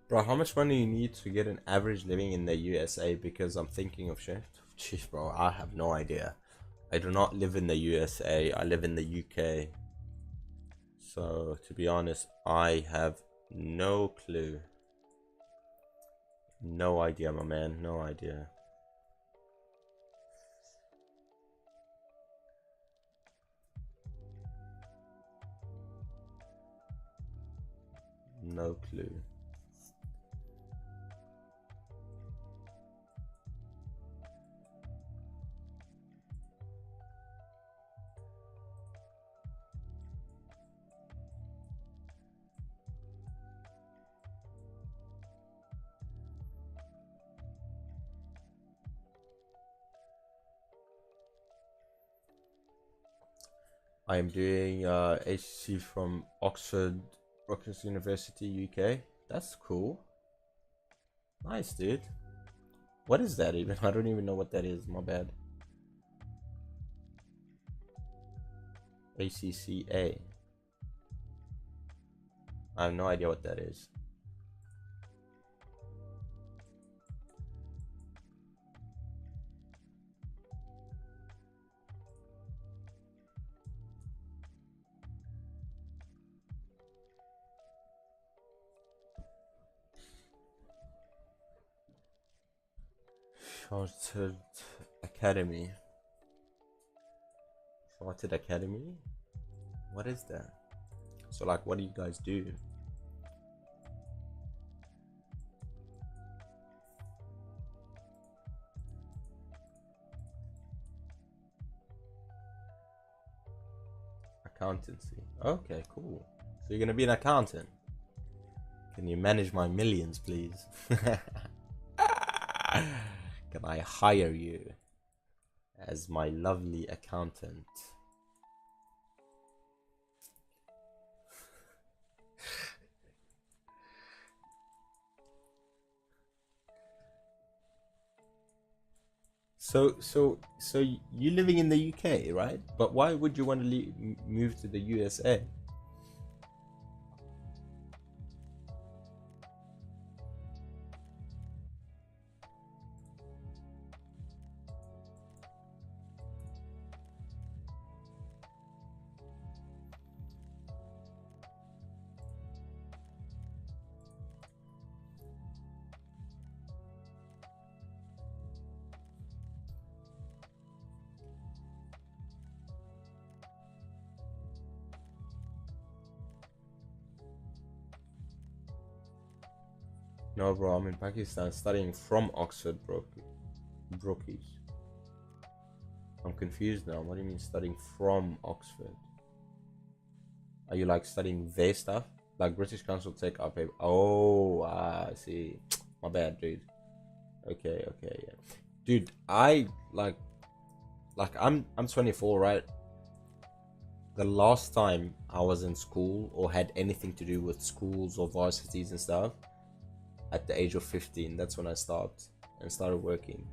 S1: Bro, how much money you need to get an average living in the USA? Because I'm thinking of shift. Jeez, bro, I have no idea. I do not live in the USA. I live in the UK. So, to be honest, I have no clue. No idea, my man. No idea. No clue. I am doing HC from Oxford University, UK. That's cool. Nice, dude. What is that even? I don't even know what that is. My bad. ACCA. I have no idea what that is. Chartered Academy. Chartered Academy? What is that? So like, what do you guys do? Accountancy. Okay, cool. So you're gonna be an accountant. Can you manage my millions, please? Can I hire you as my lovely accountant? So you living in the UK, right? But why would you want to move to the USA? No, bro, I'm in Pakistan studying from Oxford, Brookies. I'm confused now. What do you mean studying from Oxford? Are you like studying their stuff? Like British Council take our paper? Oh, I see. My bad, dude. Okay, yeah. Dude, I like I'm 24, right? The last time I was in school or had anything to do with schools or varsities and stuff, at the age of 15, that's when I stopped and started working.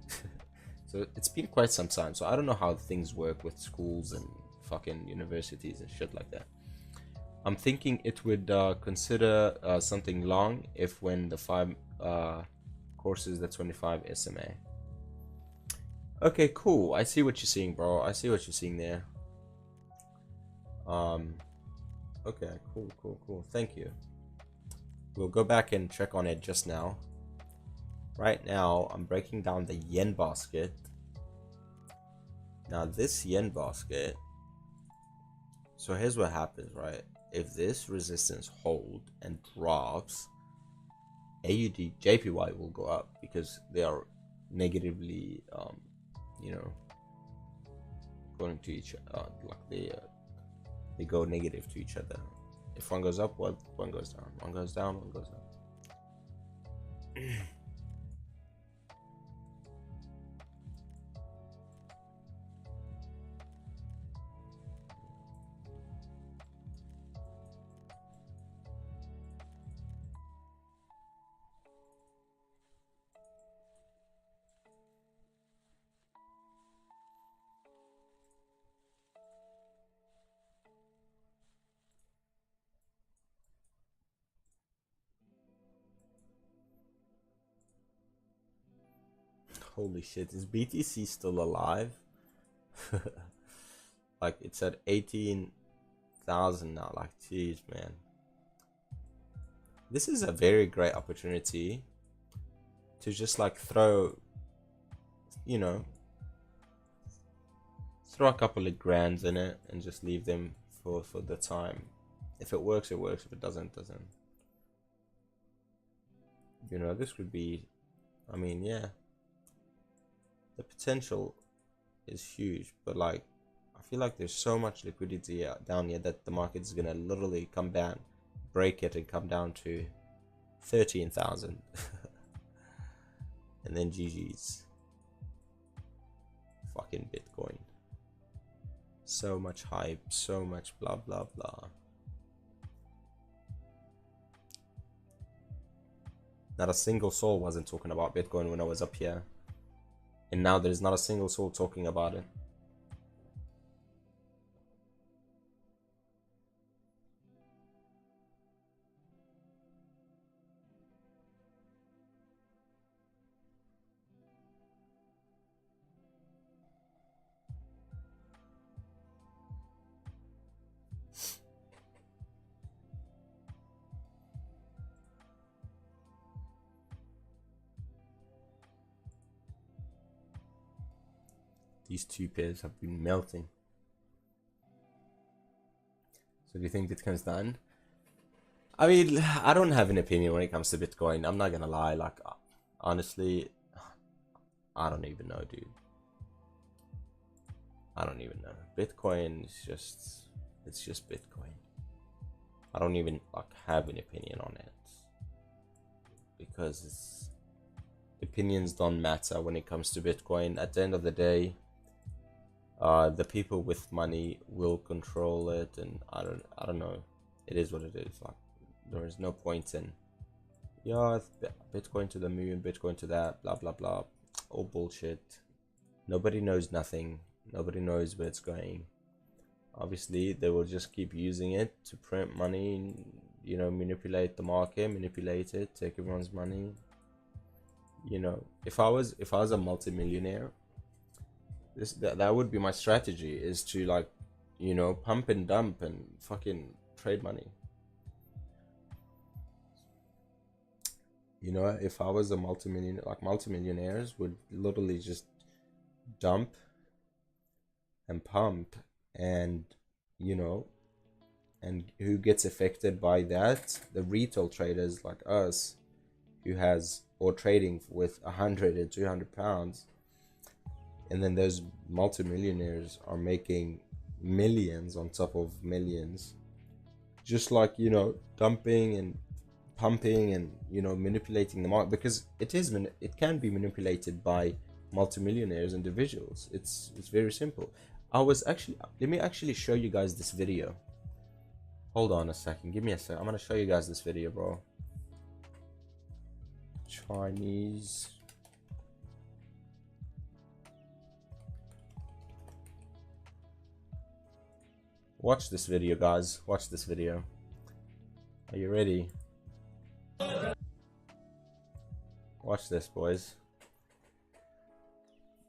S1: So it's been quite some time. So I don't know how things work with schools and fucking universities and shit like that. I'm thinking it would consider something long if when the 5 courses, the 25 SMA. Okay, cool. I see what you're seeing, bro. I see what you're seeing there. Okay, cool. Thank you. We'll go back and check on it just now. Right now, I'm breaking down the yen basket. Now, this yen basket. So here's what happens, right? If this resistance hold and drops, AUD JPY will go up because they are negatively, you know, going to each like they go negative to each other. If one goes up, one goes down. One goes down, one goes up. Holy shit, is BTC still alive? Like, it's at 18,000 now. Like, jeez, man. This is a very great opportunity to just like throw, you know, throw a couple of grands in it and just leave them for the time. If it works, it works. If it doesn't, it doesn't. You know, this could be, I mean, yeah, the potential is huge, but like, I feel like there's so much liquidity down here that the market is gonna literally come down, break it, and come down to 13,000, and then GG's. Fucking Bitcoin. So much hype, so much blah blah blah. Not a single soul wasn't talking about Bitcoin when I was up here. And now there's not a single soul talking about it. These two pairs have been melting. So do you think Bitcoin's done? I mean, I don't have an opinion when it comes to Bitcoin. I'm not gonna lie. Like, honestly, I don't even know, dude. I don't even know. Bitcoin is just, it's just Bitcoin. I don't even like have an opinion on it because opinions don't matter when it comes to Bitcoin. At the end of the day, the people with money will control it, and I don't know. It is what it is. Like, there is no point in, yeah, Bitcoin to the moon, Bitcoin to that, blah blah blah, all bullshit. Nobody knows nothing. Nobody knows where it's going. Obviously, they will just keep using it to print money, you know, manipulate the market, manipulate it, take everyone's money. You know, if I was a multimillionaire, that would be my strategy, is to, like, you know, pump and dump and fucking trade money. You know, if I was a multimillionaire, like, multimillionaires would literally just dump and pump, and, you know, and who gets affected by that? The retail traders like us, who has, or trading with 100 and 200 pounds, and then those multimillionaires are making millions on top of millions, just, like, you know, dumping and pumping and, you know, manipulating the market, because it can be manipulated by multimillionaires, individuals. It's very simple. Let me actually show you guys this video. Hold on a second, give me a sec. I'm gonna show you guys this video, bro. Chinese. Watch this video, guys. Watch this video. Are you ready? Watch this, boys.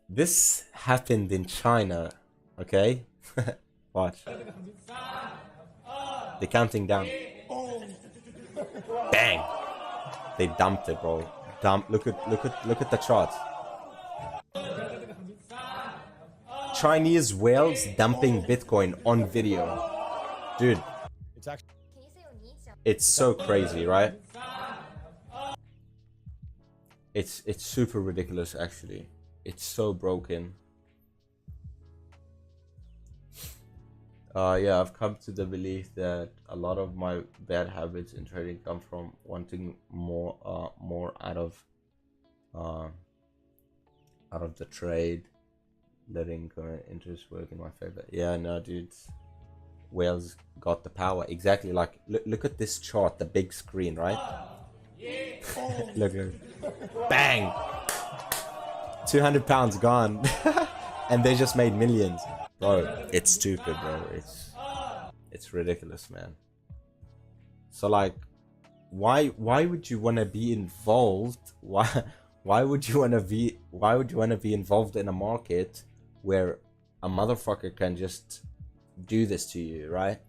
S1: This happened in China, okay? Watch. They're counting down. Bang! They dumped it, bro. Look at the chart. Chinese whales dumping Bitcoin on video. Dude, it's so crazy, right? It's super ridiculous, actually. It's so broken. Yeah, I've come to the belief that a lot of my bad habits in trading come from wanting more out of the trade, letting current interest work in my favor. Yeah, no, dude. Whales got the power. Exactly. Like, look at this chart, the big screen, right? Look, bang! 200 pounds gone. And they just made millions. Bro, it's stupid, bro. It's ridiculous, man. So, like, why would you want to be involved? Why would you want to be involved in a market where a motherfucker can just do this to you, right?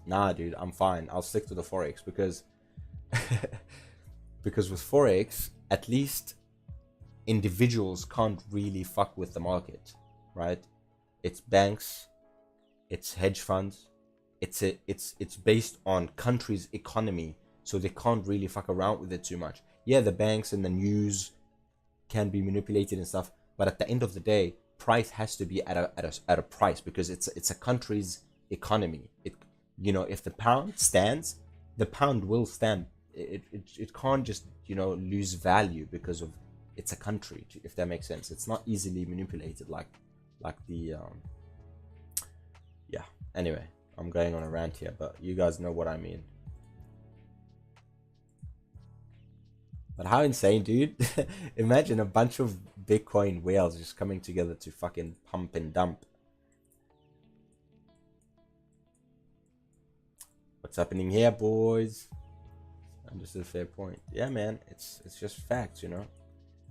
S1: Nah, dude, I'm fine. I'll stick to the Forex, because because with Forex, at least individuals can't really fuck with the market, right? It's banks, it's hedge funds, it's based on country's economy, so they can't really fuck around with it too much. Yeah, the banks and the news can be manipulated and stuff, but at the end of the day, price has to be at a price, because it's a country's economy. You know, if the pound stands, the pound will stand. It can't just, you know, lose value because of it's a country, if that makes sense. It's not easily manipulated like the yeah. Anyway, I'm going on a rant here, but you guys know what I mean. But how insane, dude. Imagine a bunch of Bitcoin whales just coming together to fucking pump and dump. What's happening here, boys? Understood, fair point. Yeah, man, it's just facts, you know.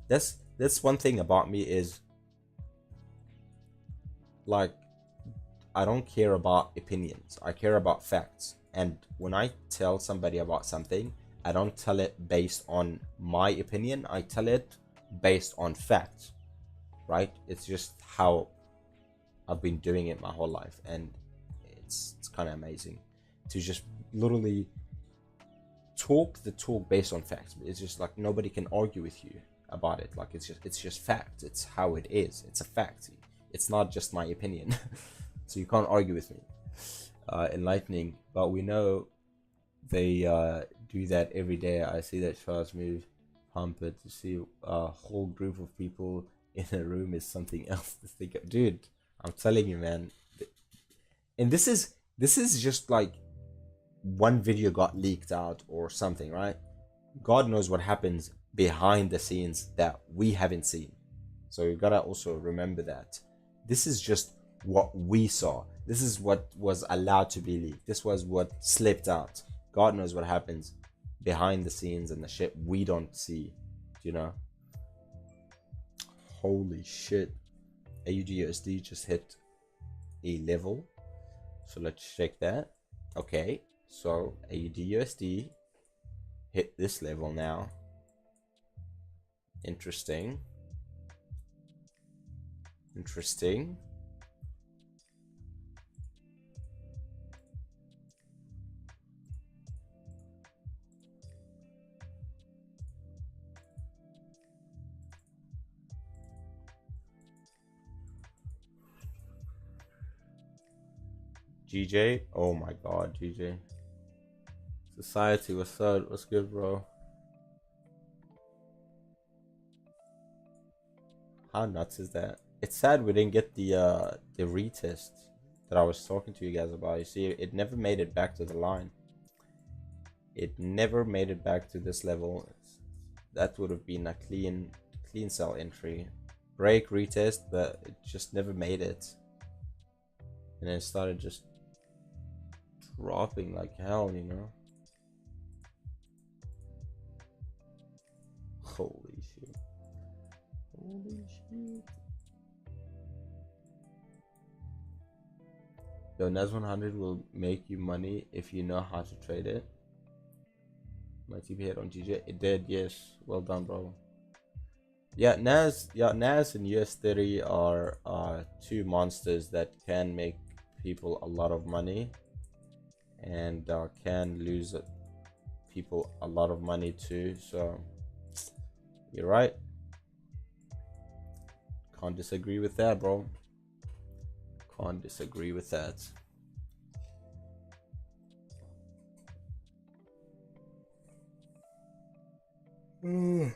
S1: That's one thing about me is, like, I don't care about opinions. I care about facts. And when I tell somebody about something, I don't tell it based on my opinion. I tell it based on facts, right? It's just how I've been doing it my whole life, and it's kind of amazing. to just literally talk the talk based on facts. It's just like nobody can argue with you about it. Like it's just fact. It's how it is. It's a fact. It's not just my opinion. So you can't argue with me. Enlightening, but we know they do that every day. I see that charts move, pump it. To see a whole group of people in a room is something else to think of. Dude, I'm telling you, man. And this is just like one video got leaked out or something, right? God knows what happens behind the scenes that we haven't seen. So you gotta also remember that this is just what we saw. This is what was allowed to be leaked. This was what slipped out. God knows what happens behind the scenes and the shit we don't see, you know? Holy shit. AUD just hit a level. So let's check that. Okay, so AUD hit this level now. Interesting. Interesting. GJ, oh my god, GJ. Society, what's up? What's good, bro? How nuts is that? It's sad we didn't get the retest that I was talking to you guys about. You see, it never made it back to the line. It never made it back to this level. That would have been a clean sell entry. Break, retest, but it just never made it. And then it started just dropping like hell, you know? Holy shit. Holy shit. Yo, NAS 100 will make you money if you know how to trade it. My TP hit on GJ. It did, yes. Well done, bro. Yeah, NAS and US30 are two monsters that can make people a lot of money and can lose people a lot of money too. So you're right. Can't disagree with that, bro. Can't disagree with that. Do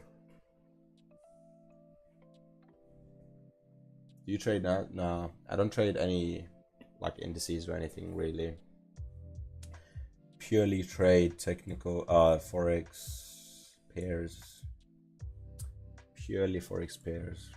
S1: you trade that? No, I don't trade any like indices or anything really. Purely trade technical Forex pairs. Purely Forex pairs.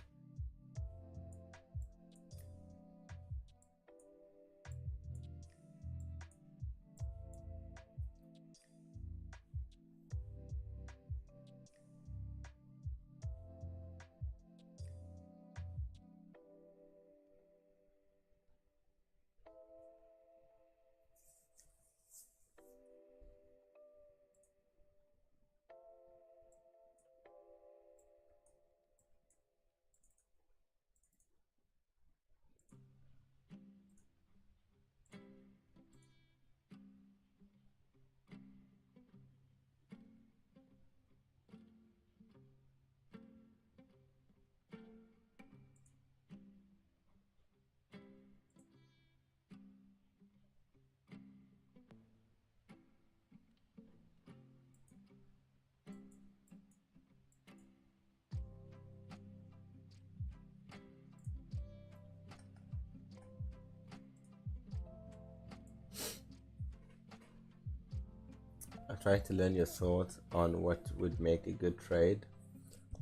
S1: I tried to learn your thoughts on what would make a good trade.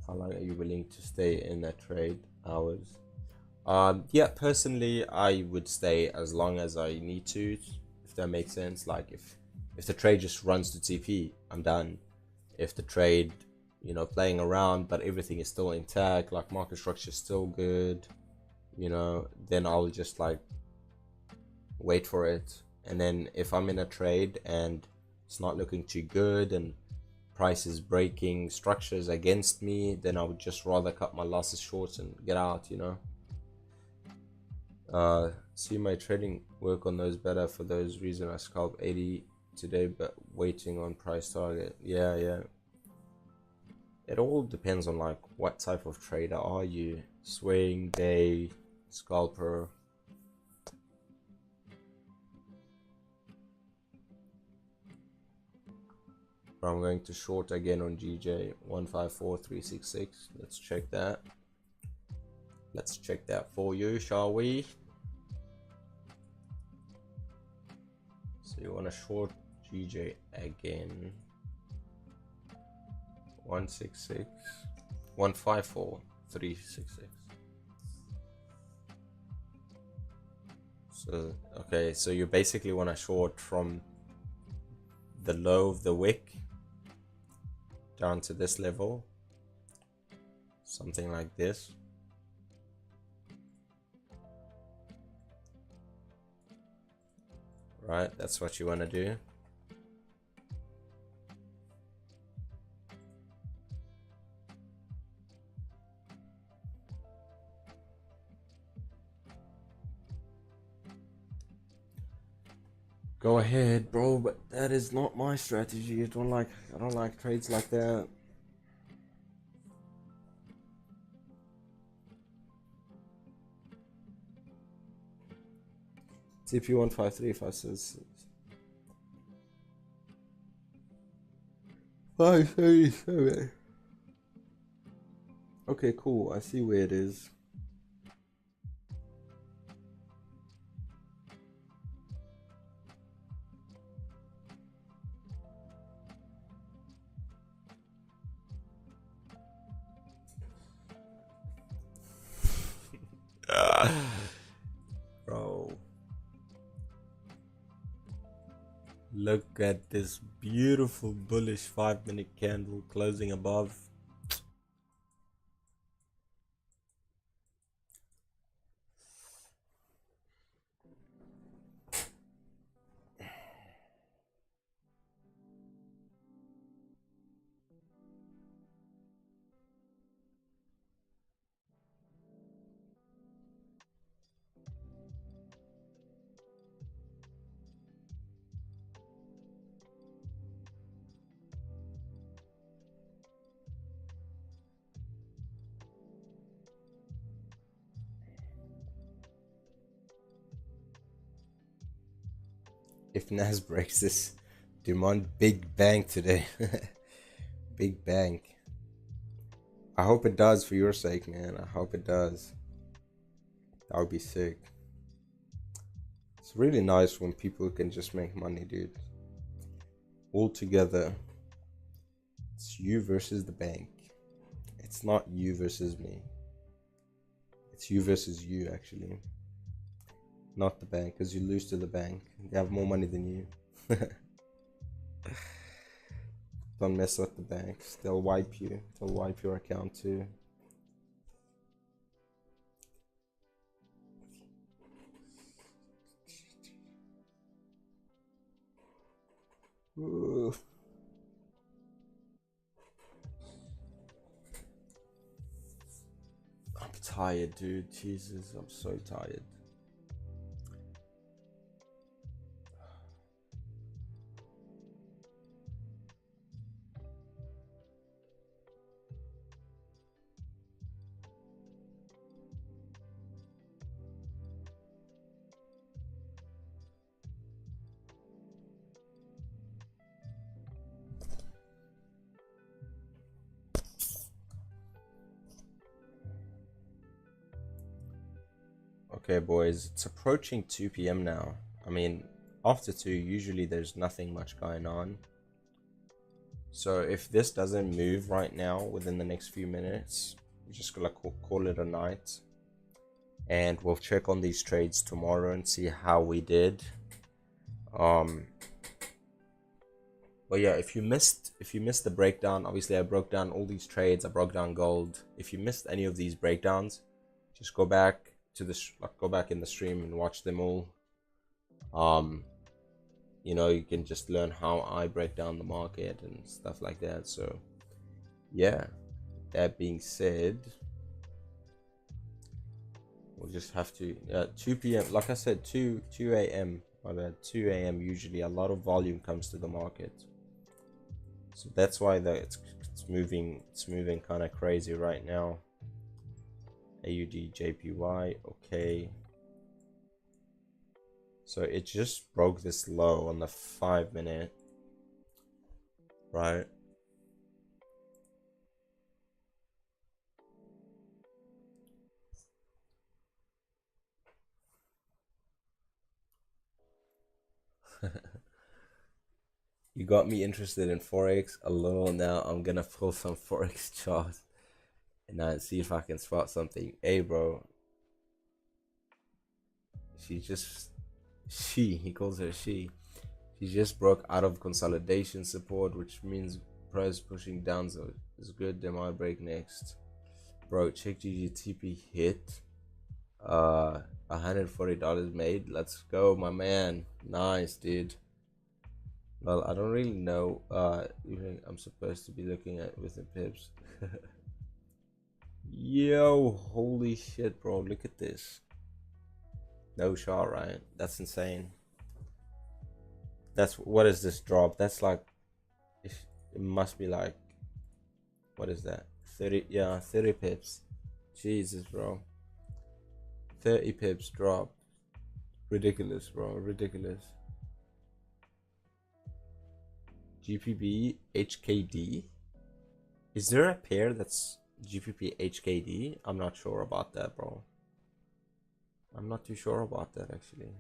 S1: How long are you willing to stay in a trade? Hours? Yeah, personally, I would stay as long as I need to, if that makes sense. Like if the trade just runs to TP, I'm done. If the trade, you know, playing around, but everything is still intact, like market structure is still good, you know, then I'll just like wait for it. And then if I'm in a trade and it's not looking too good and price is breaking structures against me, then I would just rather cut my losses short and get out, you know. See my trading work on those better. For those reason I scalp 80 today, but waiting on price target. Yeah. It all depends on like what type of trader are you. Swing, day, scalper. I'm going to short again on GJ 154366. Let's check that. Let's check that for you, shall we? So you want to short GJ again. 166 154366. So okay, so you basically want to short from the low of the wick down to this level, something like this. Right, that's what you want to do. Go ahead, bro, but that is not my strategy. I don't like trades like that. TP 1535 537. Okay, cool. I see where it is. Bro, look at this beautiful bullish 5-minute candle closing above. If Nas breaks this, demand big bang today. Big bang. I hope it does for your sake, man. I hope it does. That would be sick. It's really nice when people can just make money, dude. All together. It's you versus the bank. It's not you versus me. It's you versus you, actually. Not the bank, because you lose to the bank. They have more money than you. Don't mess with the banks. They'll wipe you. They'll wipe your account too. Ooh. I'm tired, dude. Jesus, I'm so tired. Okay, boys, it's approaching 2 p.m. now. I mean, after 2, usually there's nothing much going on. So if this doesn't move right now within the next few minutes, we're just gonna call it a night. And we'll check on these trades tomorrow and see how we did. But yeah, if you missed the breakdown, obviously I broke down all these trades. I broke down gold. If you missed any of these breakdowns, just go back to the go back in the stream and watch them all. You know, you can just learn how I break down the market and stuff like that. So yeah, that being said, We'll just have to 2 p.m. Like I said, 2 a.m. My bad, 2 a.m. Usually a lot of volume comes to the market, so that's why it's moving. It's moving kind of crazy right now. AUD JPY, okay. So it just broke this low on the 5-minute, right? You got me interested in Forex a little. Now I'm gonna pull some Forex charts and see if I can spot something. Hey, bro. He calls her she. She just broke out of consolidation support, which means price pushing down, so it's good. They might break next. Bro, check GGTP hit. $140 made. Let's go, my man. Nice, dude. Well, I don't really know even I'm supposed to be looking at with the pips. Yo, holy shit, bro. Look at this. No shot, right? That's insane. That's what is this drop? That's like, it must be like, what is that? 30, yeah, 30 pips. Jesus, bro. 30 pips drop. Ridiculous, bro. Ridiculous. GPB HKD. Is there a pair that's GPP HKD? I'm not sure about that, bro. I'm not too sure about that, actually.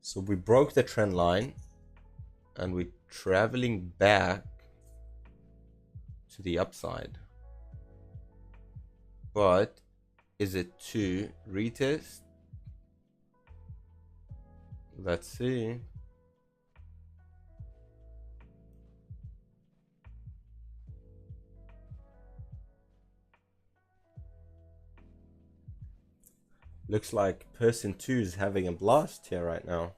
S1: So we broke the trend line and we're traveling back to the upside. But is it to retest? Let's see. Looks like person 2 is having a blast here right now.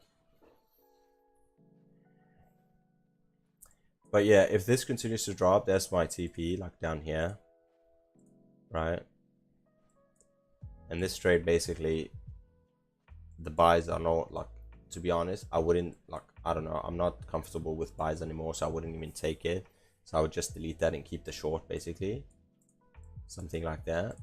S1: But yeah, if this continues to drop, that's my TP, like down here, right? And this trade, basically, the buys are not, like, to be honest, I wouldn't, like, I don't know, I'm not comfortable with buys anymore, so I wouldn't even take it. So I would just delete that and keep the short, basically. Something like that.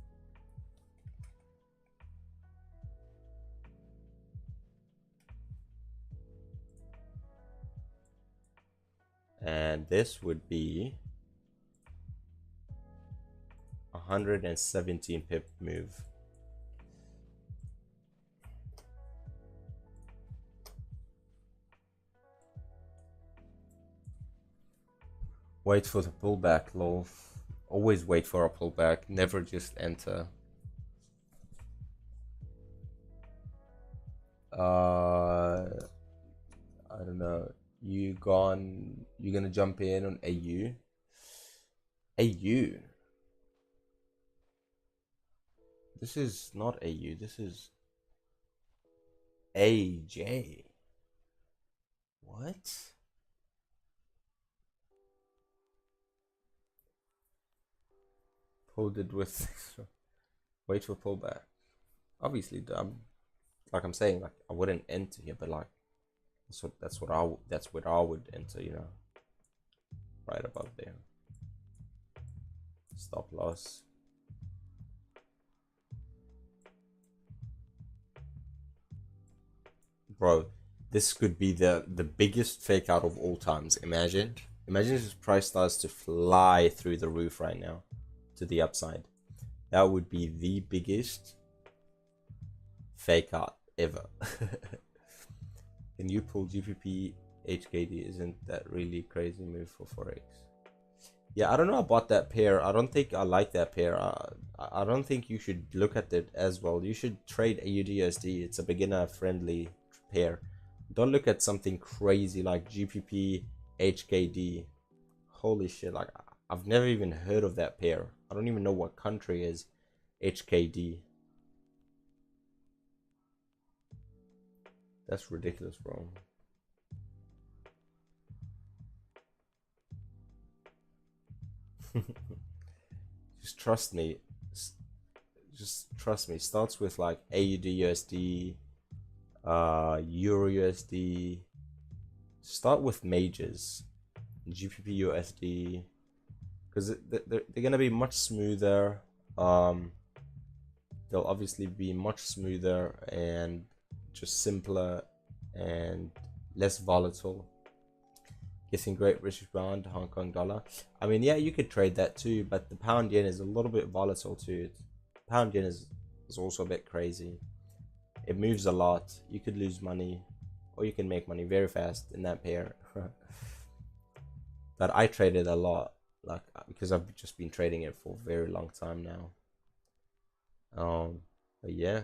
S1: And this would be 117 pip move. Wait for the pullback, lol. Always wait for a pullback, never just enter. I don't know. You're gonna jump in on AU? AU? This is not AU, this is AJ. What? Pulled it with wait for pullback. Obviously, like I'm saying, like I wouldn't enter here, but like that's what I would enter, you know, right above there. Stop loss. Bro, this could be the biggest fake out of all times. Imagine if this price starts to fly through the roof right now to the upside. That would be the biggest fake out ever. Can you pull GPP HKD? Isn't that really crazy move for Forex? Yeah, I don't know about that pair. I don't think I like that pair. I don't think you should look at it as well. You should trade AUDUSD. It's a beginner friendly pair. Don't look at something crazy like GPP HKD. Holy shit, like I've never even heard of that pair. I don't even know what country is HKD. That's ridiculous, bro. Just trust me. Just trust me. Starts with like AUD Euro USD. Start with majors, GPP USD, because they're gonna be much smoother. Um, they'll obviously be much smoother and just simpler and less volatile. Guessing Great British Pound, Hong Kong dollar. I mean, yeah, you could trade that too, but the pound yen is a little bit volatile too. Pound yen is also a bit crazy. It moves a lot. You could lose money, or you can make money very fast in that pair. But I traded a lot, like because I've just been trading it for a very long time now. But yeah.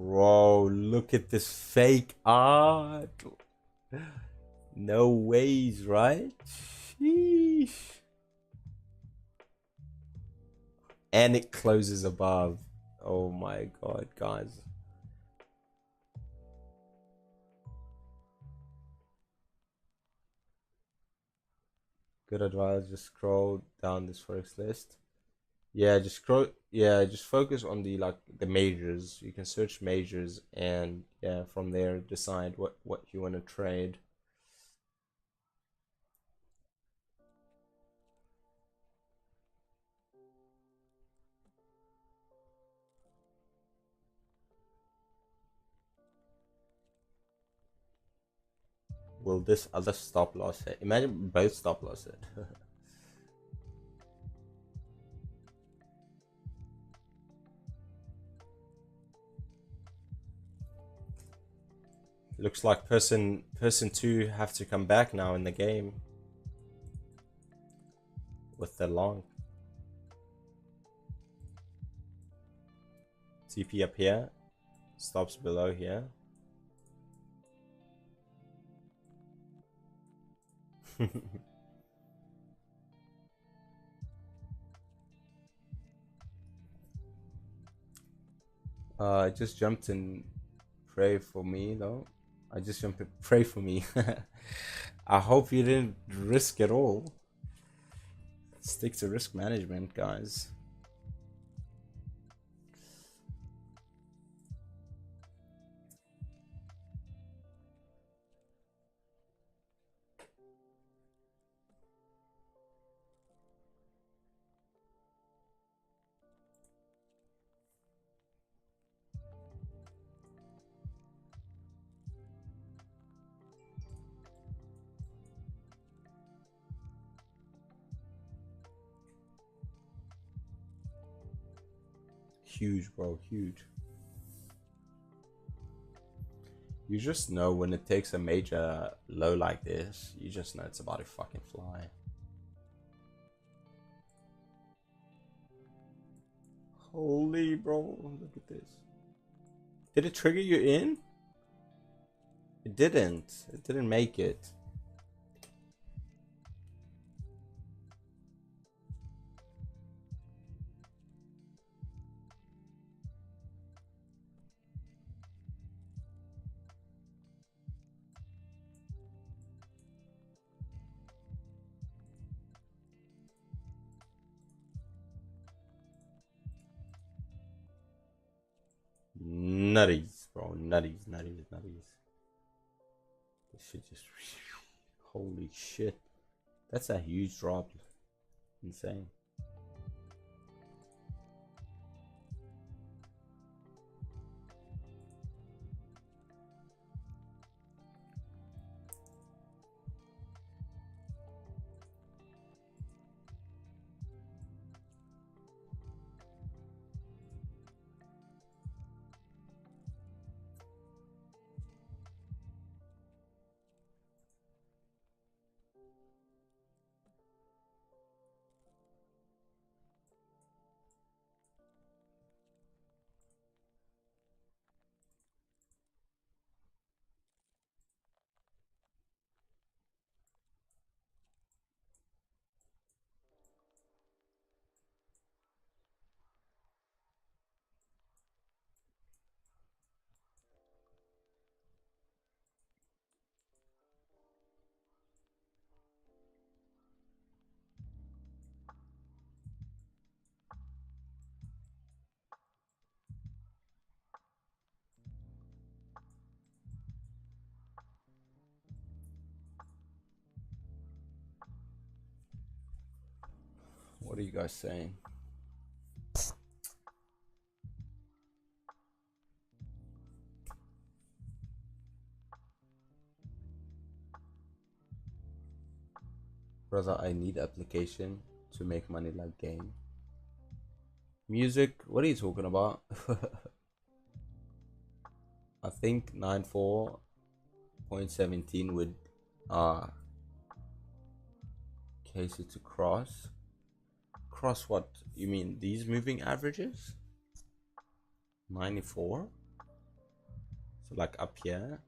S1: Bro, look at this fake art. No ways, right? Sheesh. And it closes above. Oh my god, guys. Good advice. Just scroll down this Forex list. Yeah, just scroll. Yeah, just focus on the like the majors. You can search majors, and yeah, from there decide what you want to trade. Will this other stop loss hit? Imagine both stop loss hit. Looks like person two have to come back now in the game with the long. TP up here, stops below here. I just jumped in. Pray for me though. I just jumped in. Pray for me. I hope you didn't risk it all. Stick to risk management, guys. Huge, bro, huge. You just know when it takes a major low like this, you just know it's about to fucking fly. Holy bro, look at this. Did it trigger you in? It didn't. It didn't make it. Nutties, bro. Nutties, nutties, nutties. This shit just. Holy shit. That's a huge drop. Insane. What are you guys saying? Brother, I need application to make money like game. Music? What are you talking about? I think 94.17 would case it to cross. Cross what? You mean these moving averages? 94? So like up here?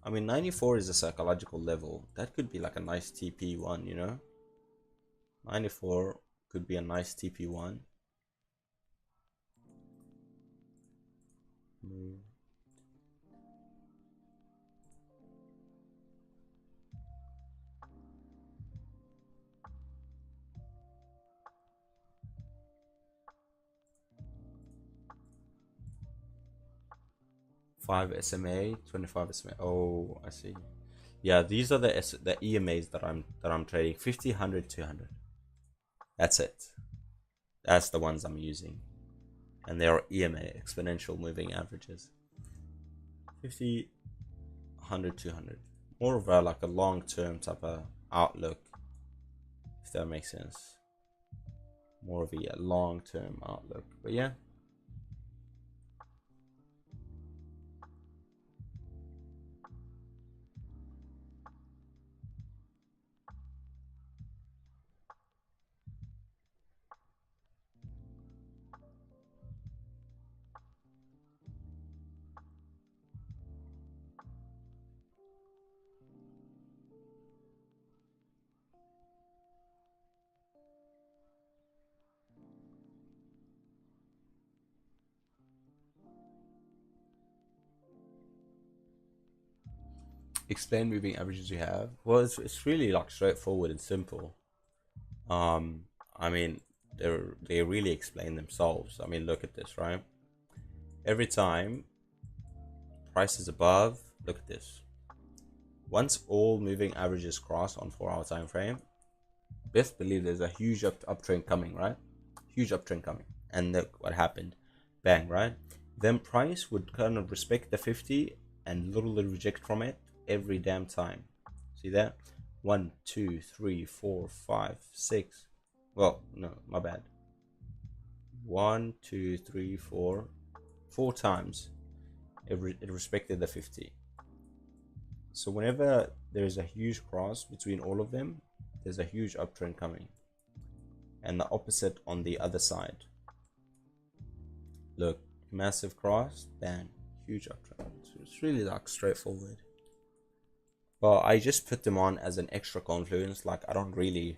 S1: I mean 94 is a psychological level. That could be like a nice TP1, you know? 94 could be a nice TP1. 5 SMA, 25 SMA. Oh, I see. Yeah, these are the EMAs that I'm trading. 50, 100, 200. That's it. That's the ones I'm using. And they are EMA, exponential moving averages. 50, 100, 200. More of a like a long-term type of outlook, if that makes sense. More of a long-term outlook. But yeah. Explain moving averages you have. Well, it's really like straightforward and simple. I mean, they really explain themselves. I mean, look at this, right? Every time price is above, look at this. Once all moving averages cross on 4-hour time frame, best believe there's a huge uptrend coming, right? Huge uptrend coming. And look what happened. Bang, right? Then price would kind of respect the 50 and literally reject from it every damn time. See that? 1, 2, 3, 4, 5, 6. Well, no, my bad. 1, 2, 3, 4. 4 times it respected the 50. So whenever there's a huge cross between all of them, there's a huge uptrend coming. And the opposite on the other side. Look, massive cross, bang, huge uptrend. So it's really like straightforward. But I just put them on as an extra confluence. Like I don't really,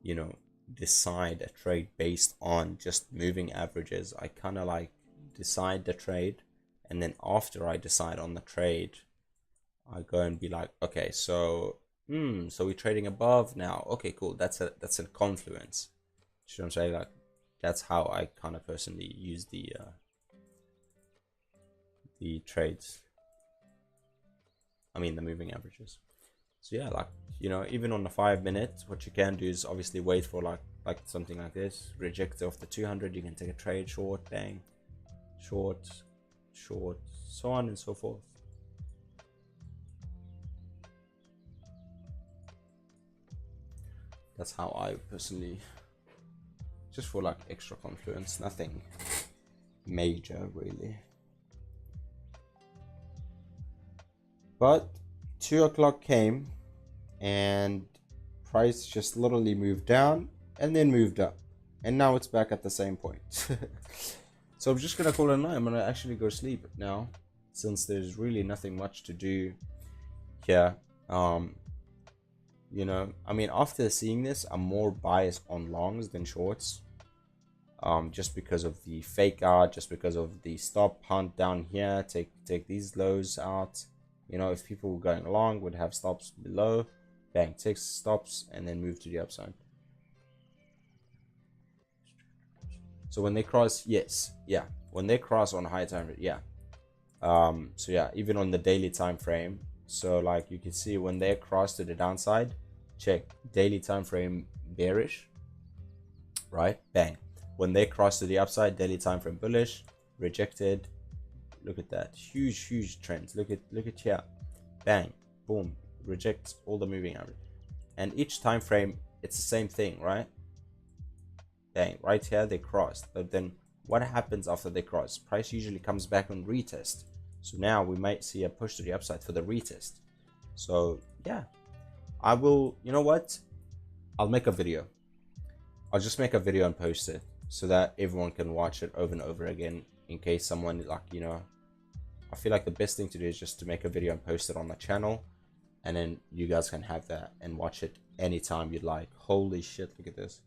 S1: you know, decide a trade based on just moving averages. I kind of like decide the trade, and then after I decide on the trade, I go and be like, okay, so so we're trading above now. Okay, cool. That's a confluence. You know what I'm saying? Like that's how I kind of personally use the trades. I mean the moving averages. So yeah, like, you know, even on the 5 minutes, what you can do is obviously wait for like something like this, reject off the 200, you can take a trade, short, bang, short, short, so on and so forth. That's how I personally, just for like extra confluence, nothing major really. But 2 o'clock came and price just literally moved down and then moved up, and now it's back at the same point. So I'm just gonna call it a night. I'm gonna actually go sleep now, since there's really nothing much to do here. You know, I mean, after seeing this, I'm more biased on longs than shorts, just because of the fake out, just because of the stop hunt down here. Take these lows out. You know, if people were going long, would have stops below, bang, takes stops and then move to the upside. So when they cross, yes, yeah, when they cross on high time, yeah. So yeah, even on the daily time frame, so like you can see when they cross to the downside, check daily time frame bearish, right? Bang. When they cross to the upside, daily time frame bullish, rejected. Look at that, huge trends. Look at here, bang, boom, rejects all the moving average. And each time frame, it's the same thing, right? Bang, right here they crossed, but then what happens after they cross? Price usually comes back on retest. So now we might see a push to the upside for the retest. So yeah, I will, you know what, I'll make a video. I'll just make a video and post it so that everyone can watch it over and over again, in case someone, like, you know, I feel like the best thing to do is just to make a video and post it on the channel, and then you guys can have that and watch it anytime you'd like. Holy shit, look at this.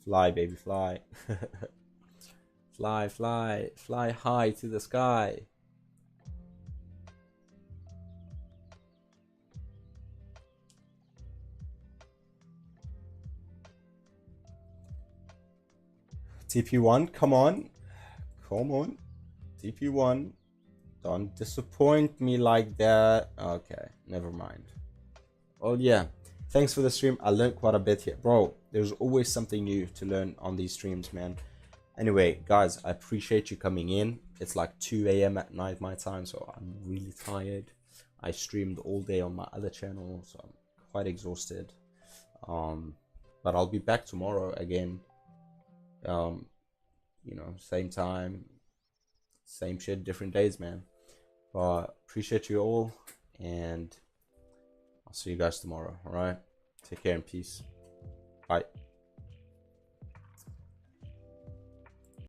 S1: Fly, baby, fly. Fly high to the sky. TP1, come on. TP1, don't disappoint me like that. Okay, never mind. Well, yeah, thanks for the stream. I learned quite a bit here, bro. There's always something new to learn on these streams, man. Anyway, guys, I appreciate you coming in. It's like 2 a.m. at night my time, so I'm really tired. I streamed all day on my other channel, so I'm quite exhausted. But I'll be back tomorrow again. You know, same time, same shit, different days, man. But appreciate you all, and I'll see you guys tomorrow. All right, take care and peace. Bye.